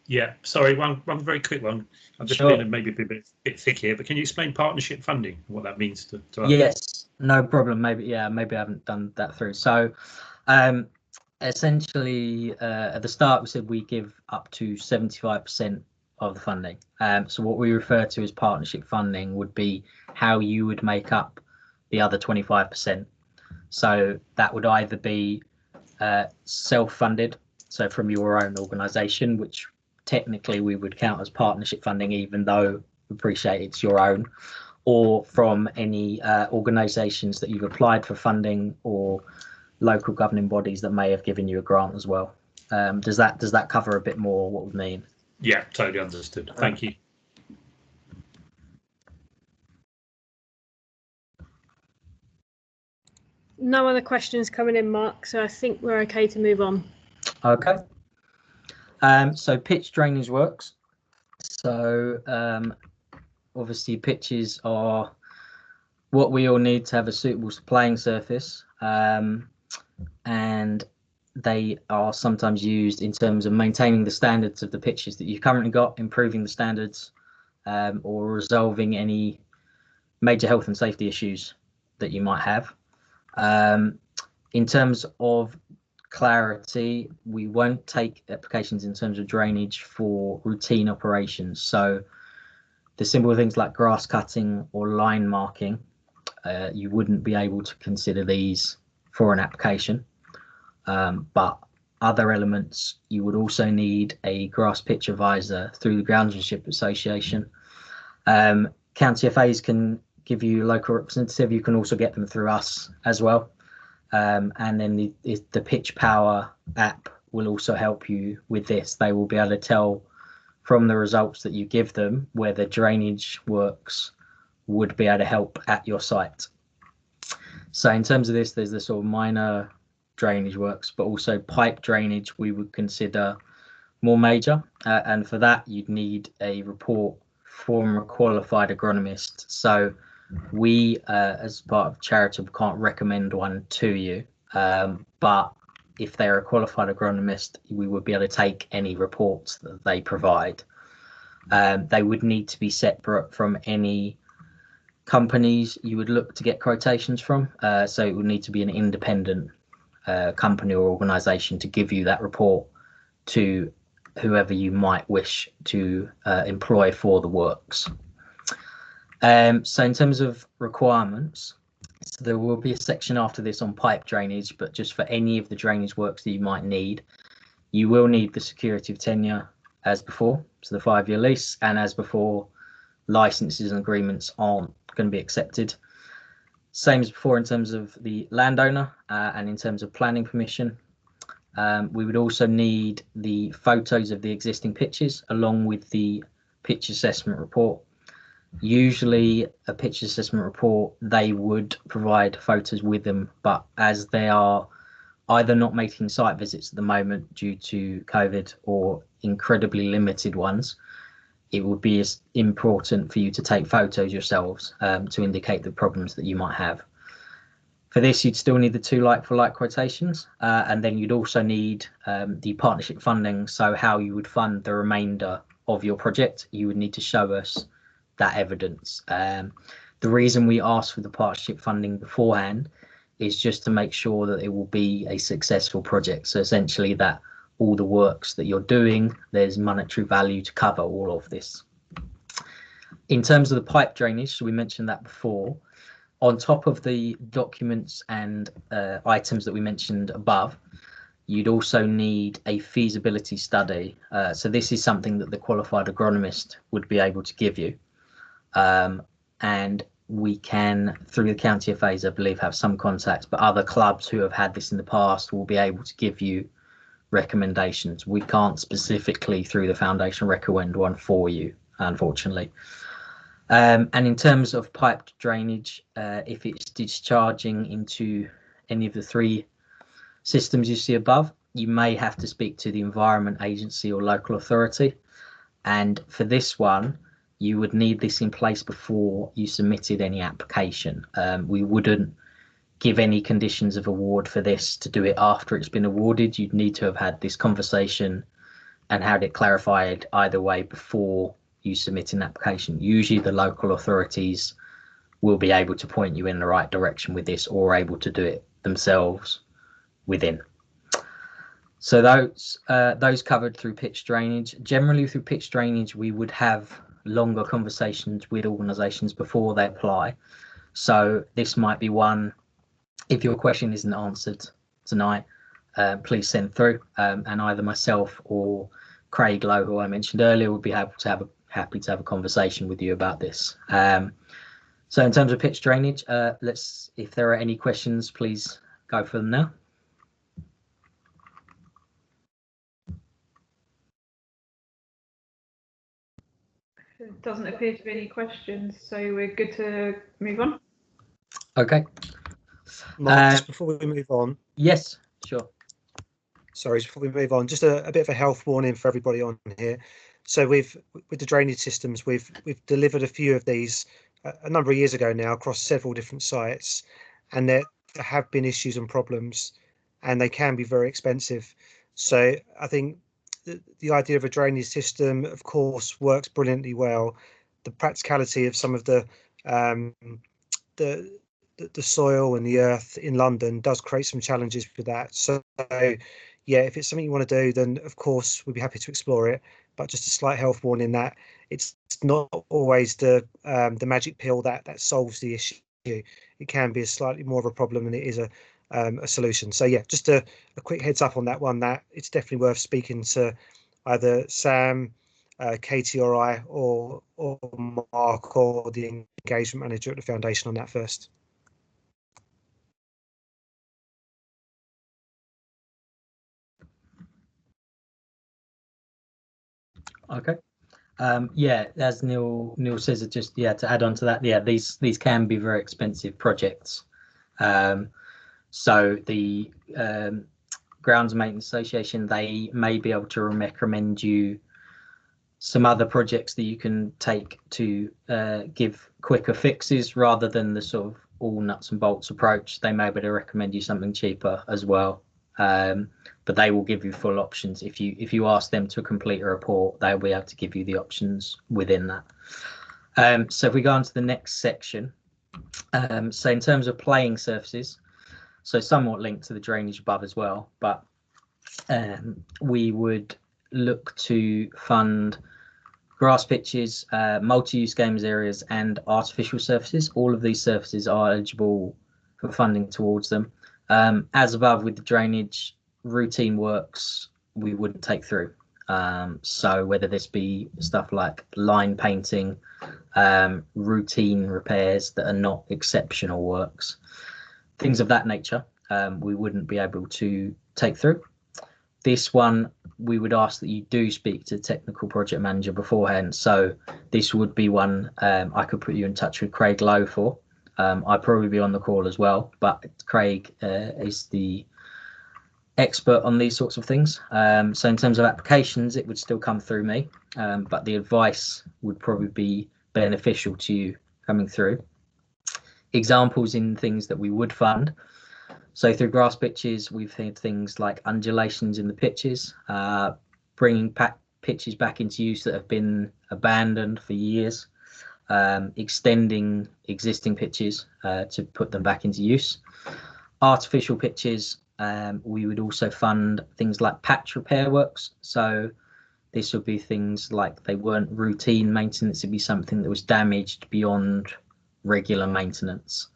Speaker 4: Yeah, sorry, one very quick one. I'm just
Speaker 1: Sure.
Speaker 4: being maybe a bit thick here, but can you explain partnership funding, what that means to us?
Speaker 1: Yes, no problem. Maybe I haven't done that through. So essentially at the start we said we give up to 75% of the funding. So what we refer to as partnership funding would be how you would make up the other 25%. So that would either be self-funded, so from your own organisation, which technically we would count as partnership funding, even though we appreciate it's your own, or from any organisations that you've applied for funding, or local governing bodies that may have given you a grant as well. Does that cover a bit more what we mean?
Speaker 4: Yeah, totally understood. Thank you.
Speaker 9: No other questions coming in, Mark, so I think we're okay to move on.
Speaker 1: Okay. So pitch drainage works. So obviously pitches are what we all need to have a suitable playing surface, and they are sometimes used in terms of maintaining the standards of the pitches that you've currently got, improving the standards, or resolving any major health and safety issues that you might have. In terms of clarity, we won't take applications in terms of drainage for routine operations. So the simple things like grass cutting or line marking, you wouldn't be able to consider these for an application. But other elements, you would also need a grass pitch advisor through the Groundsmanship Association. County FAs can give you a local representative. You can also get them through us as well. And then the Pitch Power app will also help you with this. They will be able to tell from the results that you give them whether drainage works would be able to help at your site. So in terms of this, there's the sort of minor drainage works, but also pipe drainage we would consider more major. And for that, you'd need a report from a qualified agronomist. So we, as part of charitable, can't recommend one to you, but if they're a qualified agronomist, we would be able to take any reports that they provide. They would need to be separate from any companies you would look to get quotations from. So it would need to be an independent company or organisation to give you that report to whoever you might wish to employ for the works. So in terms of requirements, so there will be a section after this on pipe drainage, but just for any of the drainage works that you might need, you will need the security of tenure as before, so the 5-year lease, and as before, licenses and agreements aren't going to be accepted. Same as before in terms of the landowner and in terms of planning permission. We would also need the photos of the existing pitches along with the pitch assessment report. Usually a pitch assessment report, they would provide photos with them, but as they are either not making site visits at the moment due to COVID or incredibly limited ones, it would be important for you to take photos yourselves to indicate the problems that you might have. For this, you'd still need the 2 like-for-like quotations, and then you'd also need the partnership funding. So how you would fund the remainder of your project, you would need to show us that evidence. The reason we ask for the partnership funding beforehand is just to make sure that it will be a successful project. So essentially that all the works that you're doing, there's monetary value to cover all of this. In terms of the pipe drainage, so we mentioned that before, on top of the documents and items that we mentioned above, you'd also need a feasibility study. So this is something that the qualified agronomist would be able to give you. And we can, through the county FAs, I believe, have some contacts, but other clubs who have had this in the past will be able to give you recommendations. We can't specifically, through the foundation, recommend one for you, unfortunately. And in terms of piped drainage, if it's discharging into any of the 3 systems you see above, you may have to speak to the Environment Agency or local authority. And for this one, you would need this in place before you submitted any application. We wouldn't give any conditions of award for this to do it after it's been awarded. You'd need to have had this conversation and had it clarified either way before you submit an application. Usually the local authorities will be able to point you in the right direction with this, or able to do it themselves within. So those covered through pitch drainage. Generally through pitch drainage, we would have longer conversations with organisations before they apply. So this might be one, if your question isn't answered tonight, please send through, and either myself or Craig Lowe, who I mentioned earlier, would be happy to have a conversation with you about this. So in terms of pitch drainage, if there are any questions, please go for them now.
Speaker 2: There doesn't appear to be any questions, so we're good to move on.
Speaker 1: Okay.
Speaker 3: Mark, just before we move on.
Speaker 1: Yes, sure.
Speaker 3: Sorry, before we move on, just a bit of a health warning for everybody on here. So with the drainage systems, we've delivered a few of these a number of years ago now across several different sites, and there have been issues and problems, and they can be very expensive. So I think the idea of a drainage system, of course, works brilliantly well. The practicality of some of the soil and the earth in London does create some challenges with that. So yeah, if it's something you want to do, then of course we'd be happy to explore it. But just a slight health warning that it's not always the magic pill that solves the issue. It can be a slightly more of a problem than it is a solution. So yeah, just a quick heads up on that one, that it's definitely worth speaking to either Sam, Katie or I, or Mark, or the engagement manager at the foundation on that first.
Speaker 1: Okay. Yeah, as Neil says, it just to add on to that, these can be very expensive projects. So the Grounds Maintenance Association, they may be able to recommend you some other projects that you can take to give quicker fixes rather than the sort of all nuts and bolts approach. They may be able to recommend you something cheaper as well. But they will give you full options. If you ask them to complete a report, they'll be able to give you the options within that. So if we go on to the next section, so in terms of playing surfaces, so somewhat linked to the drainage above as well, but we would look to fund grass pitches, multi-use games areas, and artificial surfaces. All of these surfaces are eligible for funding towards them. As above with the drainage, routine works we wouldn't take through. So whether this be stuff like line painting, routine repairs that are not exceptional works, things of that nature, we wouldn't be able to take through. This one, we would ask that you do speak to the technical project manager beforehand. So this would be one I could put you in touch with Craig Lowe for. I'd probably be on the call as well, but Craig is the expert on these sorts of things. So in terms of applications, it would still come through me, but the advice would probably be beneficial to you coming through. Examples in things that we would fund. So through grass pitches, we've had things like undulations in the pitches, bringing pitches back into use that have been abandoned for years, extending existing pitches to put them back into use. Artificial pitches, we would also fund things like patch repair works. So this would be things like they weren't routine maintenance, it'd be something that was damaged beyond regular maintenance.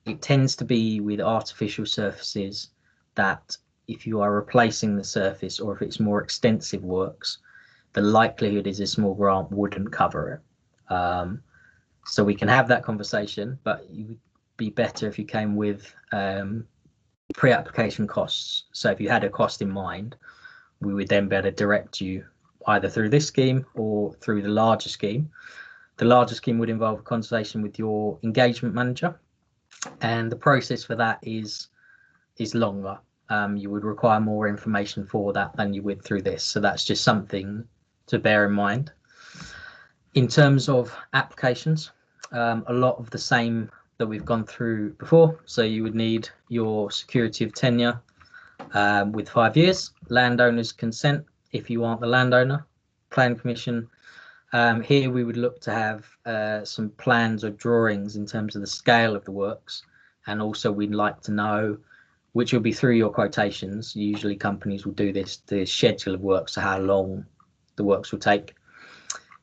Speaker 1: It tends to be with artificial surfaces that if you are replacing the surface, or if it's more extensive works, the likelihood is a small grant wouldn't cover it. So we can have that conversation, but it would be better if you came with pre-application costs. So if you had a cost in mind, we would then be able to direct you either through this scheme or through the larger scheme. The larger scheme would involve a conversation with your engagement manager, and the process for that is longer. You would require more information for that than you would through this, so that's just something to bear in mind. In terms of applications, a lot of the same that we've gone through before. So you would need your security of tenure with 5 years, landowner's consent if you aren't the landowner, planning permission. Here we would look to have some plans or drawings in terms of the scale of the works, and also we'd like to know, which will be through your quotations. Usually companies will do this, the schedule of works, so how long the works will take.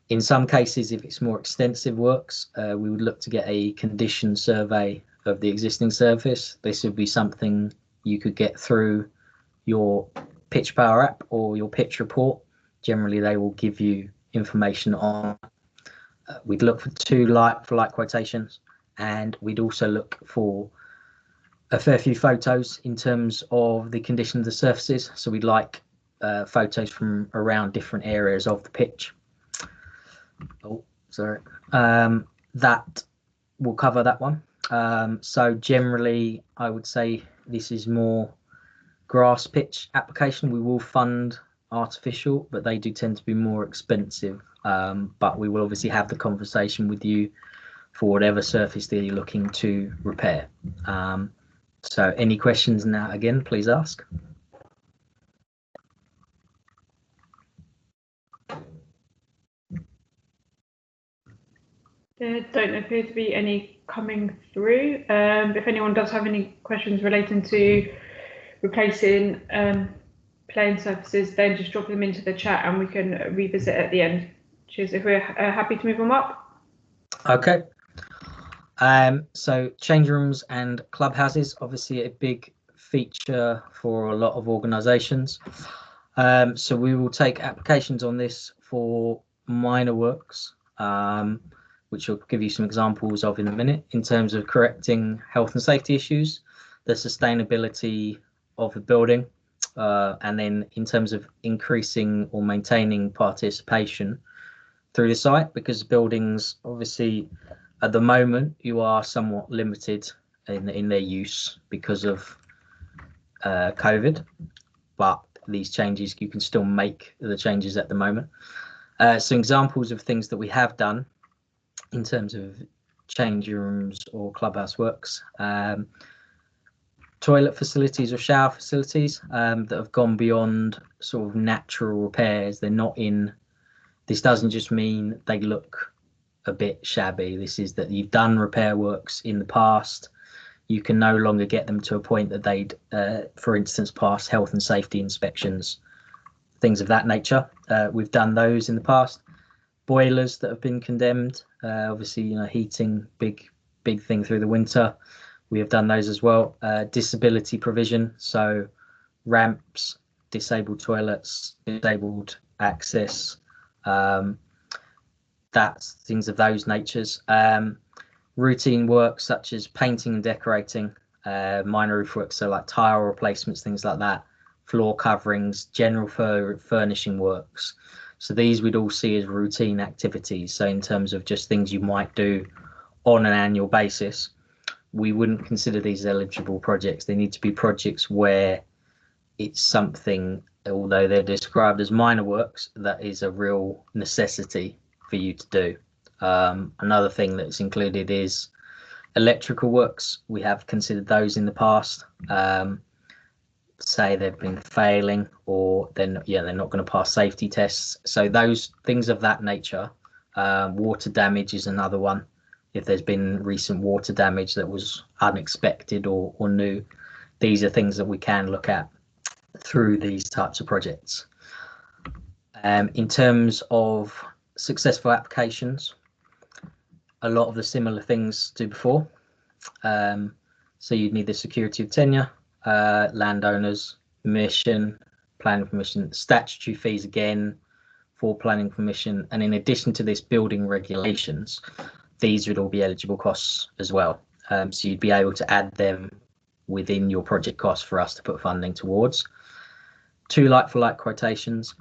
Speaker 1: In some cases, if it's more extensive works, we would look to get a condition survey of the existing surface. This would be something you could get through your Pitch Power app or your pitch report. Generally, they will give you information on. We'd look for 2 like-for-like quotations, and we'd also look for a fair few photos in terms of the condition of the surfaces. So we'd like photos from around different areas of the pitch. Oh, sorry. That will cover that one. So generally, I would say this is more grass pitch application. We will fund artificial, but they do tend to be more expensive. But we will obviously have the conversation with you for whatever surface that you're looking to repair. So any questions now, again, please ask.
Speaker 2: There don't appear to be any coming through. If anyone does have any questions relating to replacing playing surfaces, then just drop them into the chat and we can revisit at the end. Cheers. If we're happy to move them up. Okay. So change rooms and clubhouses, obviously a big feature for a lot of organisations. So we will take applications on this for minor works, which I'll give you some examples of in a minute, in terms of correcting health and safety issues, the sustainability of the building, and then in terms of increasing or maintaining participation through the site, because buildings, obviously, at the moment, you are somewhat limited in their use because of COVID, but these changes, you can still make the changes at the moment. So examples of things that we have done in terms of change rooms or clubhouse works, toilet facilities or shower facilities that have gone beyond sort of natural repairs. They're not in, this doesn't just mean they look a bit shabby. This is that you've done repair works in the past. You can no longer get them to a point that they'd, for instance, pass health and safety inspections, things of that nature. We've done those in the past. Boilers that have been condemned, obviously, you know, heating, big thing through the winter. We have done those as well. Disability provision, so ramps, disabled toilets, disabled access, that's things of those natures. Routine work such as painting and decorating, minor roof work, so like tile replacements, things like that, floor coverings, general furnishing works. So these we'd all see as routine activities. So in terms of just things you might do on an annual basis, we wouldn't consider these eligible projects. They need to be projects where it's something, although they're described as minor works, that is a real necessity for you to do. Another thing that's included is electrical works. We have considered those in the past. Say they've been failing, or they're not going to pass safety tests. So those things of that nature. Water damage is another one. If there's been recent water damage that was unexpected or new, these are things that we can look at through these types of projects. In terms of successful applications, a lot of the similar things to before. So you'd need the security of tenure, landowners, permission, planning permission, statutory fees again for planning permission, and in addition to this, building regulations. These would all be eligible costs as well. So you'd be able to add them within your project costs for us to put funding towards. 2 like-for-like quotations,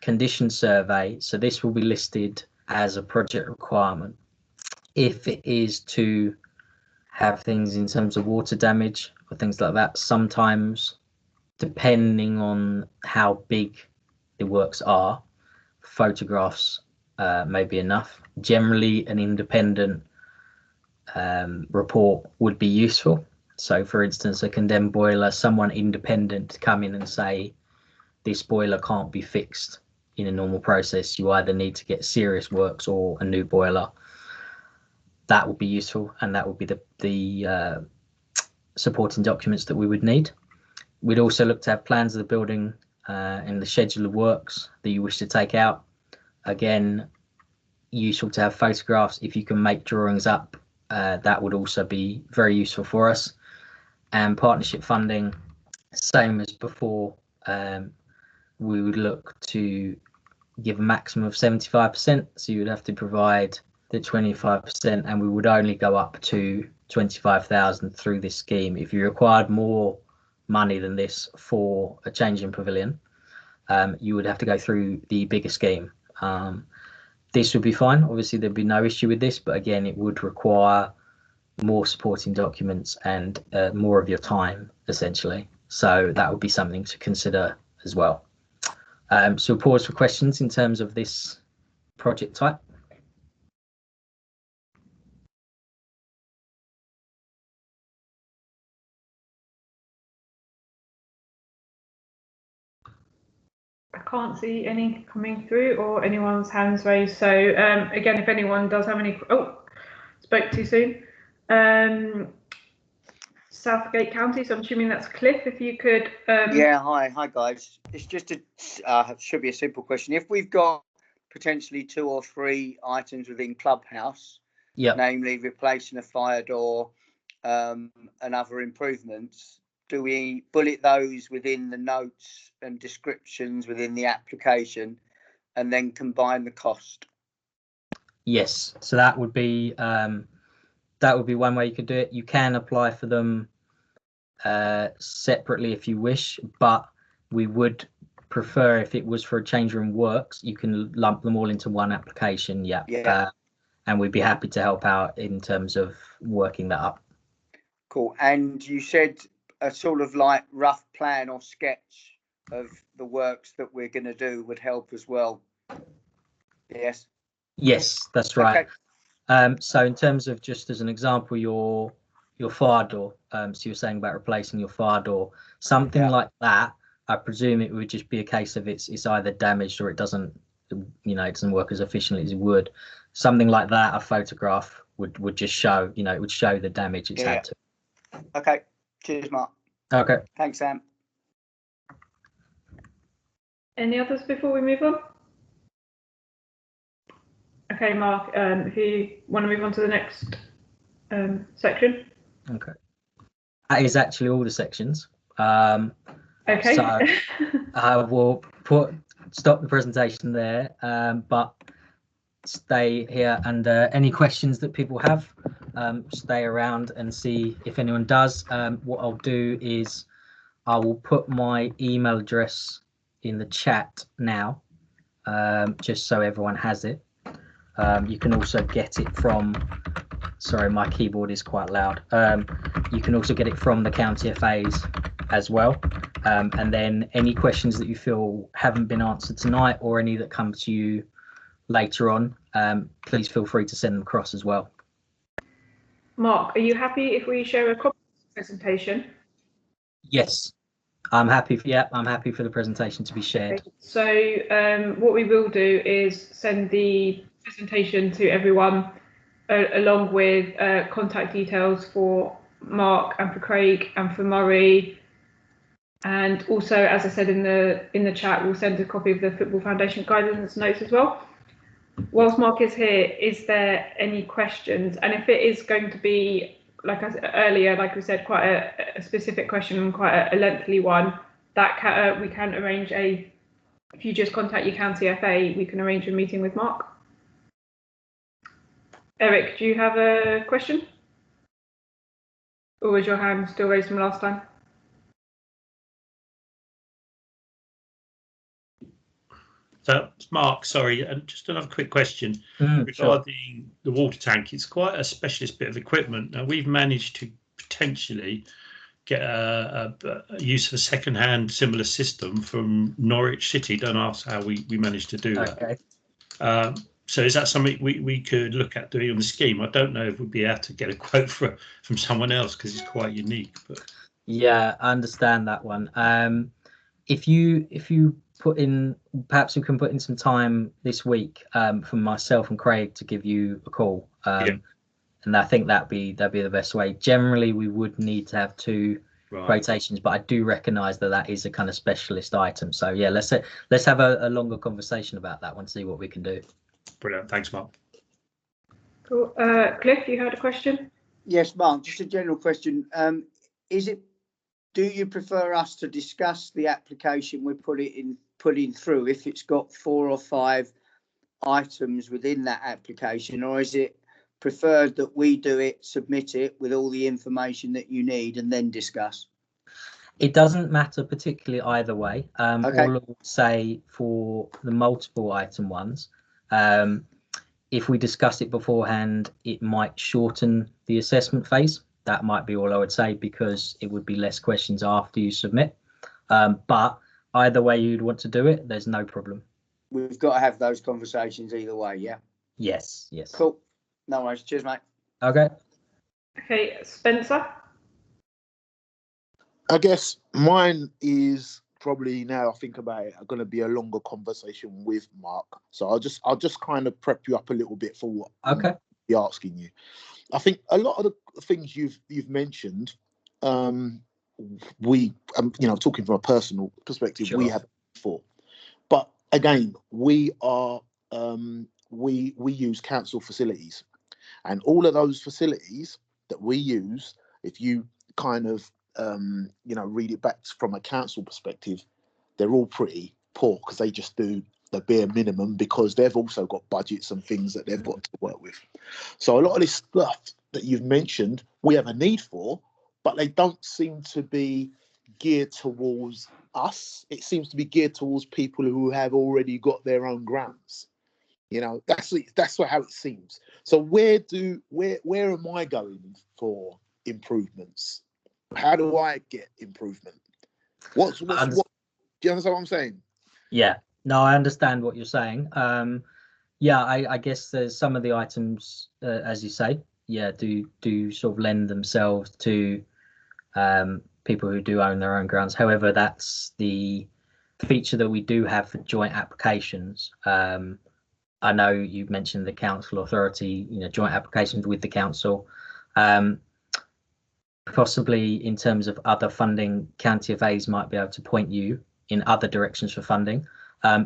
Speaker 2: condition survey. So this will be listed
Speaker 1: as a project requirement. If it is to have things in terms of water damage or things like that, sometimes, depending on how big the works are, photographs may be enough. Generally, an independent report would be useful. So, for instance, a condemned boiler, someone independent to come in and say, this boiler can't be fixed in a normal process. You either need to get serious works or a new boiler. That would be useful, and that would be the supporting documents that we would need. We'd also look to have plans of the building and the schedule of works that you wish to take out. Again, useful to have photographs. If you can make drawings up, that would also be very useful for us. And partnership funding, same as before, we would look to give a maximum of 75%. So you would have to provide the 25%, and we would only go up to 25,000 through this scheme. If you required more money than this for a change in pavilion, you would have to go through the bigger scheme. This would be fine. Obviously, there'd be no issue with this, but again, it would require more supporting documents and more of your time, essentially. So that would be something to consider as well. So we'll pause for questions in terms of this project type.
Speaker 2: I can't see any coming through or anyone's hands raised. So again, if anyone does have any, spoke too soon. Southgate County, so I'm assuming that's Cliff. If you could.
Speaker 10: Yeah, hi guys. It's just should be a simple question. If we've got potentially 2 or 3 items within Clubhouse, namely replacing a fire door and other improvements, do we bullet those within the notes and descriptions within the application and then combine the cost?
Speaker 1: Yes, so that would be one way you could do it. You can apply for them separately if you wish, but we would prefer, if it was for a change room works, you can lump them all into one application. And we'd be happy to help out in terms of working that up.
Speaker 10: Cool. And you said a sort of like rough plan or sketch of the works that we're going to do would help as well.
Speaker 1: Yes, that's right. Okay. So in terms of, just as an example, your fire door, so you're saying about replacing your fire door, something like that, I presume it would just be a case of it's either damaged or it doesn't, it doesn't work as efficiently as it would. Something like that, a photograph would just show, it would show the damage it's had to.
Speaker 10: Okay. Cheers, Mark.
Speaker 1: Okay.
Speaker 10: Thanks, Sam.
Speaker 2: Any others before we move on? Okay, Mark, if you want to move on to the next section.
Speaker 1: Okay. That is actually all the sections.
Speaker 2: Okay.
Speaker 1: So I will stop the presentation there, but stay here, and any questions that people have, stay around and see if anyone does. What I'll do is I will put my email address in the chat now, just so everyone has it. You can also get it from, sorry, my keyboard is quite loud. You can also get it from the county FAs as well. And then any questions that you feel haven't been answered tonight, or any that come to you later on, please feel free to send them across as well.
Speaker 2: Mark, are you happy if we share a copy of the presentation?
Speaker 1: Yes, I'm happy. I'm happy for the presentation to be shared.
Speaker 2: Okay. So what we will do is send the presentation to everyone, along with contact details for Mark and for Craig and for Murray. And also, as I said in the chat, we'll send a copy of the Football Foundation guidance notes as well. Whilst Mark is here, is there any questions? And if it is going to be, like I said earlier, like we said, quite a specific question and quite a lengthy one, that we can arrange if you just contact your county FA, we can arrange a meeting with Mark. Eric, do you have a question? Or was your hand still raised from last time?
Speaker 4: So, Mark, sorry, and just another quick question regarding
Speaker 1: sure.
Speaker 4: the water tank. It's quite a specialist bit of equipment. Now, we've managed to potentially get a use of a second-hand similar system from Norwich City. Don't ask how we managed to do that.
Speaker 1: Okay.
Speaker 4: So is that something we could look at doing on the scheme? I don't know if we'd be able to get a quote from someone else because it's quite unique. But
Speaker 1: yeah, I understand that one. If you put in, perhaps we can put in some time this week for myself and Craig to give you a call. And I think that'd be the best way. Generally, we would need to have two quotations, but I do recognise that is a kind of specialist item. So yeah, let's have a longer conversation about that one, see what we can do.
Speaker 4: Brilliant, thanks, Mark.
Speaker 2: Cool. Cliff, you had a question?
Speaker 10: Yes, Mark. Just a general question. Do you prefer us to discuss the application we're putting through if it's got 4 or 5 items within that application, or is it preferred that we do it, submit it with all the information that you need, and then discuss?
Speaker 1: It doesn't matter particularly either way.
Speaker 10: Okay.
Speaker 1: All I would say for the multiple item ones, if we discuss it beforehand, it might shorten the assessment phase. That might be all I would say, because it would be less questions after you submit. But either way you'd want to do it, there's no problem.
Speaker 10: We've got to have those conversations either way, yeah?
Speaker 1: Yes.
Speaker 10: Cool. No worries. Cheers, mate.
Speaker 1: Okay.
Speaker 2: Okay, Spencer?
Speaker 6: I guess mine is probably, now I think about it, going to be a longer conversation with Mark. So I'll just kind of prep you up a little bit for what
Speaker 1: Okay.
Speaker 6: be asking you. I think a lot of the things you've mentioned, we talking from a personal perspective,
Speaker 1: Sure.
Speaker 6: we have before. But again, we are we use council facilities, and all of those facilities that we use, if you kind of read it back from a council perspective, they're all pretty poor because they just do the bare minimum, because they've also got budgets and things that they've got to work with. So a lot of this stuff that you've mentioned, we have a need for, but they don't seem to be geared towards us. It seems to be geared towards people who have already got their own grounds. That's how it seems. So where am I going for improvements? How do I get improvement? What do you understand what I'm saying?
Speaker 1: Yeah, no, I understand what you're saying. I guess there's some of the items, as you say, do sort of lend themselves to people who do own their own grounds. However, that's the feature that we do have for joint applications. I know you've mentioned the council authority, joint applications with the council. Possibly in terms of other funding, County FAs might be able to point you in other directions for funding.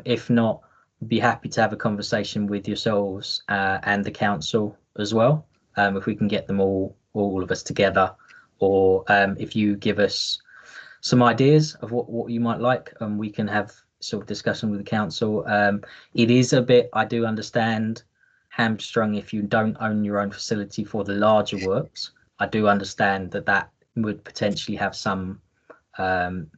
Speaker 1: If not, be happy to have a conversation with yourselves and the council as well, if we can get them all of us together, or if you give us some ideas of what you might like, and we can have sort of discussion with the council. It is a bit, I do understand, hamstrung if you don't own your own facility for the larger works. I do understand that would potentially have some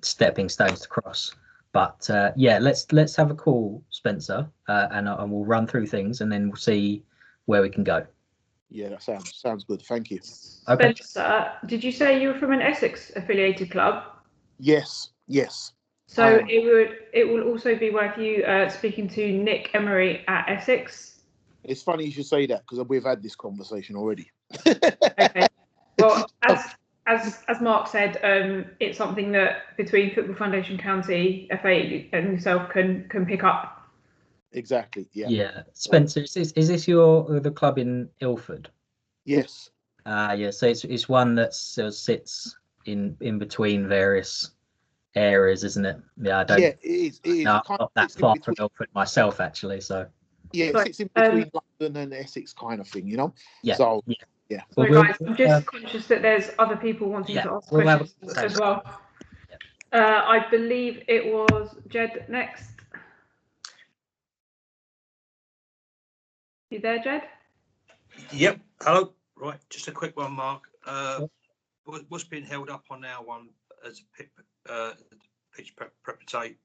Speaker 1: stepping stones to cross. But let's have a call, Spencer, and we'll run through things, and then we'll see where we can go.
Speaker 6: Yeah, that sounds good. Thank you.
Speaker 1: Okay.
Speaker 2: Spencer, did you say you were from an Essex affiliated club?
Speaker 6: Yes.
Speaker 2: So it will also be worth you speaking to Nick Emery at Essex.
Speaker 6: It's funny you should say that, because we've had this conversation already.
Speaker 2: Okay. Well, as Mark said, it's something that between Football Foundation County, FA, and yourself can pick up.
Speaker 6: Exactly. Yeah.
Speaker 1: Yeah. Spencer, is this the club in Ilford?
Speaker 6: Yes.
Speaker 1: So it's one that sits in between various areas, isn't it? Yeah, it is. No, I'm not that far from Ilford myself, actually. So
Speaker 6: yeah, it's in between London and Essex, kind of thing,
Speaker 1: Yeah.
Speaker 6: So
Speaker 1: yeah.
Speaker 2: Sorry, guys, I'm just conscious that there's other people wanting to ask questions as well. I believe it was Jed next. You there, Jed?
Speaker 8: Yep. Hello. Right. Just a quick one, Mark. What's been held up on our one as a pitch prep tape?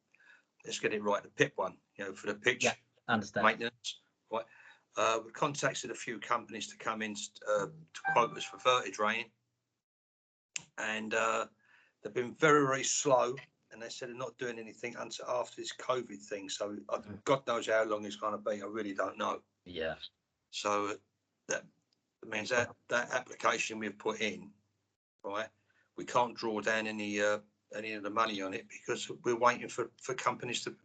Speaker 8: Let's get it right. The PIP one. you know, for the pitch
Speaker 1: understand.
Speaker 8: maintenance. Right. We've contacted a few companies to come in to quote us for vertidraining, and they've been very, very slow. And they said they're not doing anything until after this COVID thing. So God knows how long it's going to be. I really don't know.
Speaker 1: Yeah.
Speaker 8: So that means that application we've put in, right, we can't draw down any of the money on it because we're waiting for companies to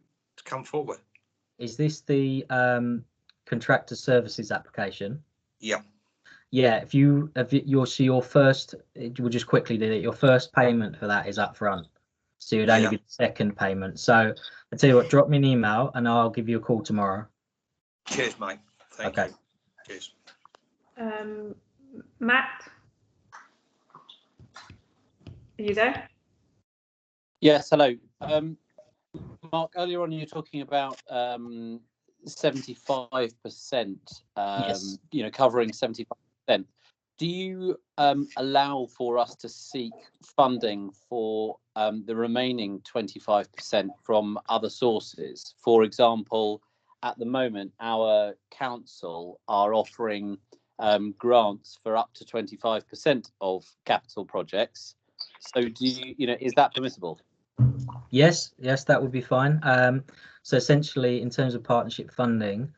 Speaker 8: come forward.
Speaker 1: Is this the contractor services application?
Speaker 8: Yeah.
Speaker 1: Yeah. If your first, we'll just quickly do it. Your first payment for that is up front. So it would only be the second payment. So I tell you what, drop me an email and I'll give you a call tomorrow.
Speaker 8: Cheers, mate. Thank you. Cheers.
Speaker 2: Matt, are you there?
Speaker 5: Yes, hello. Mark, earlier on you were talking about 75%,
Speaker 1: Yes.
Speaker 5: you know, covering 75%. Do you allow for us to seek funding for the remaining 25% from other sources? For example, at the moment, our council are offering grants for up to 25% of capital projects. So do you know, is that permissible?
Speaker 1: Yes, that would be fine. So essentially, in terms of partnership funding,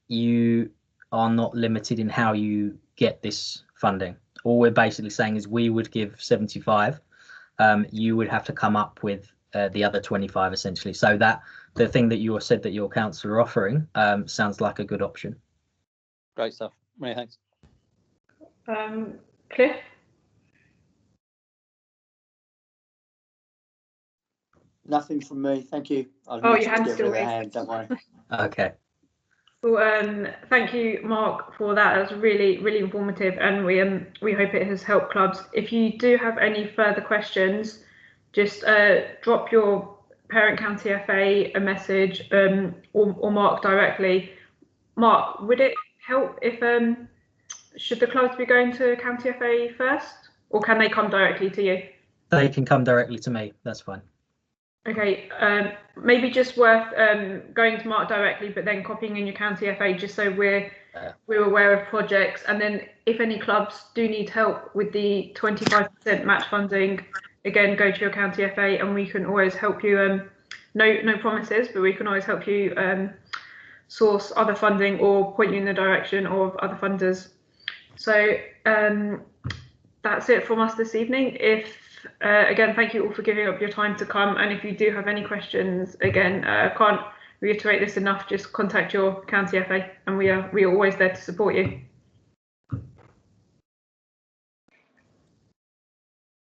Speaker 1: you are not limited in how you get this funding. All we're basically saying is we would give 75. You would have to come up with the other 25, essentially. So that the thing that you said that your council are offering sounds like a good option.
Speaker 5: Great stuff. Many thanks.
Speaker 2: Cliff?
Speaker 10: Nothing from me, thank you.
Speaker 2: Oh, your hand's still raised.
Speaker 10: Don't worry.
Speaker 1: Okay.
Speaker 2: Well, thank you, Mark, for that. It was really, really informative, and we hope it has helped clubs. If you do have any further questions, just drop your parent county FA a message, or Mark directly. Mark, would it help if should the clubs be going to county FA first, or can they come directly to you?
Speaker 1: They can come directly to me. That's fine.
Speaker 2: Okay, maybe just worth going to Mark directly, but then copying in your county FA just so we're aware of projects. And then if any clubs do need help with the 25% match funding, again, go to your county FA and we can always help you. No promises, but we can always help you source other funding or point you in the direction of other funders. So that's it from us this evening. Again, thank you all for giving up your time to come. And if you do have any questions, again, can't reiterate this enough, just contact your county FA and we are always there to support you.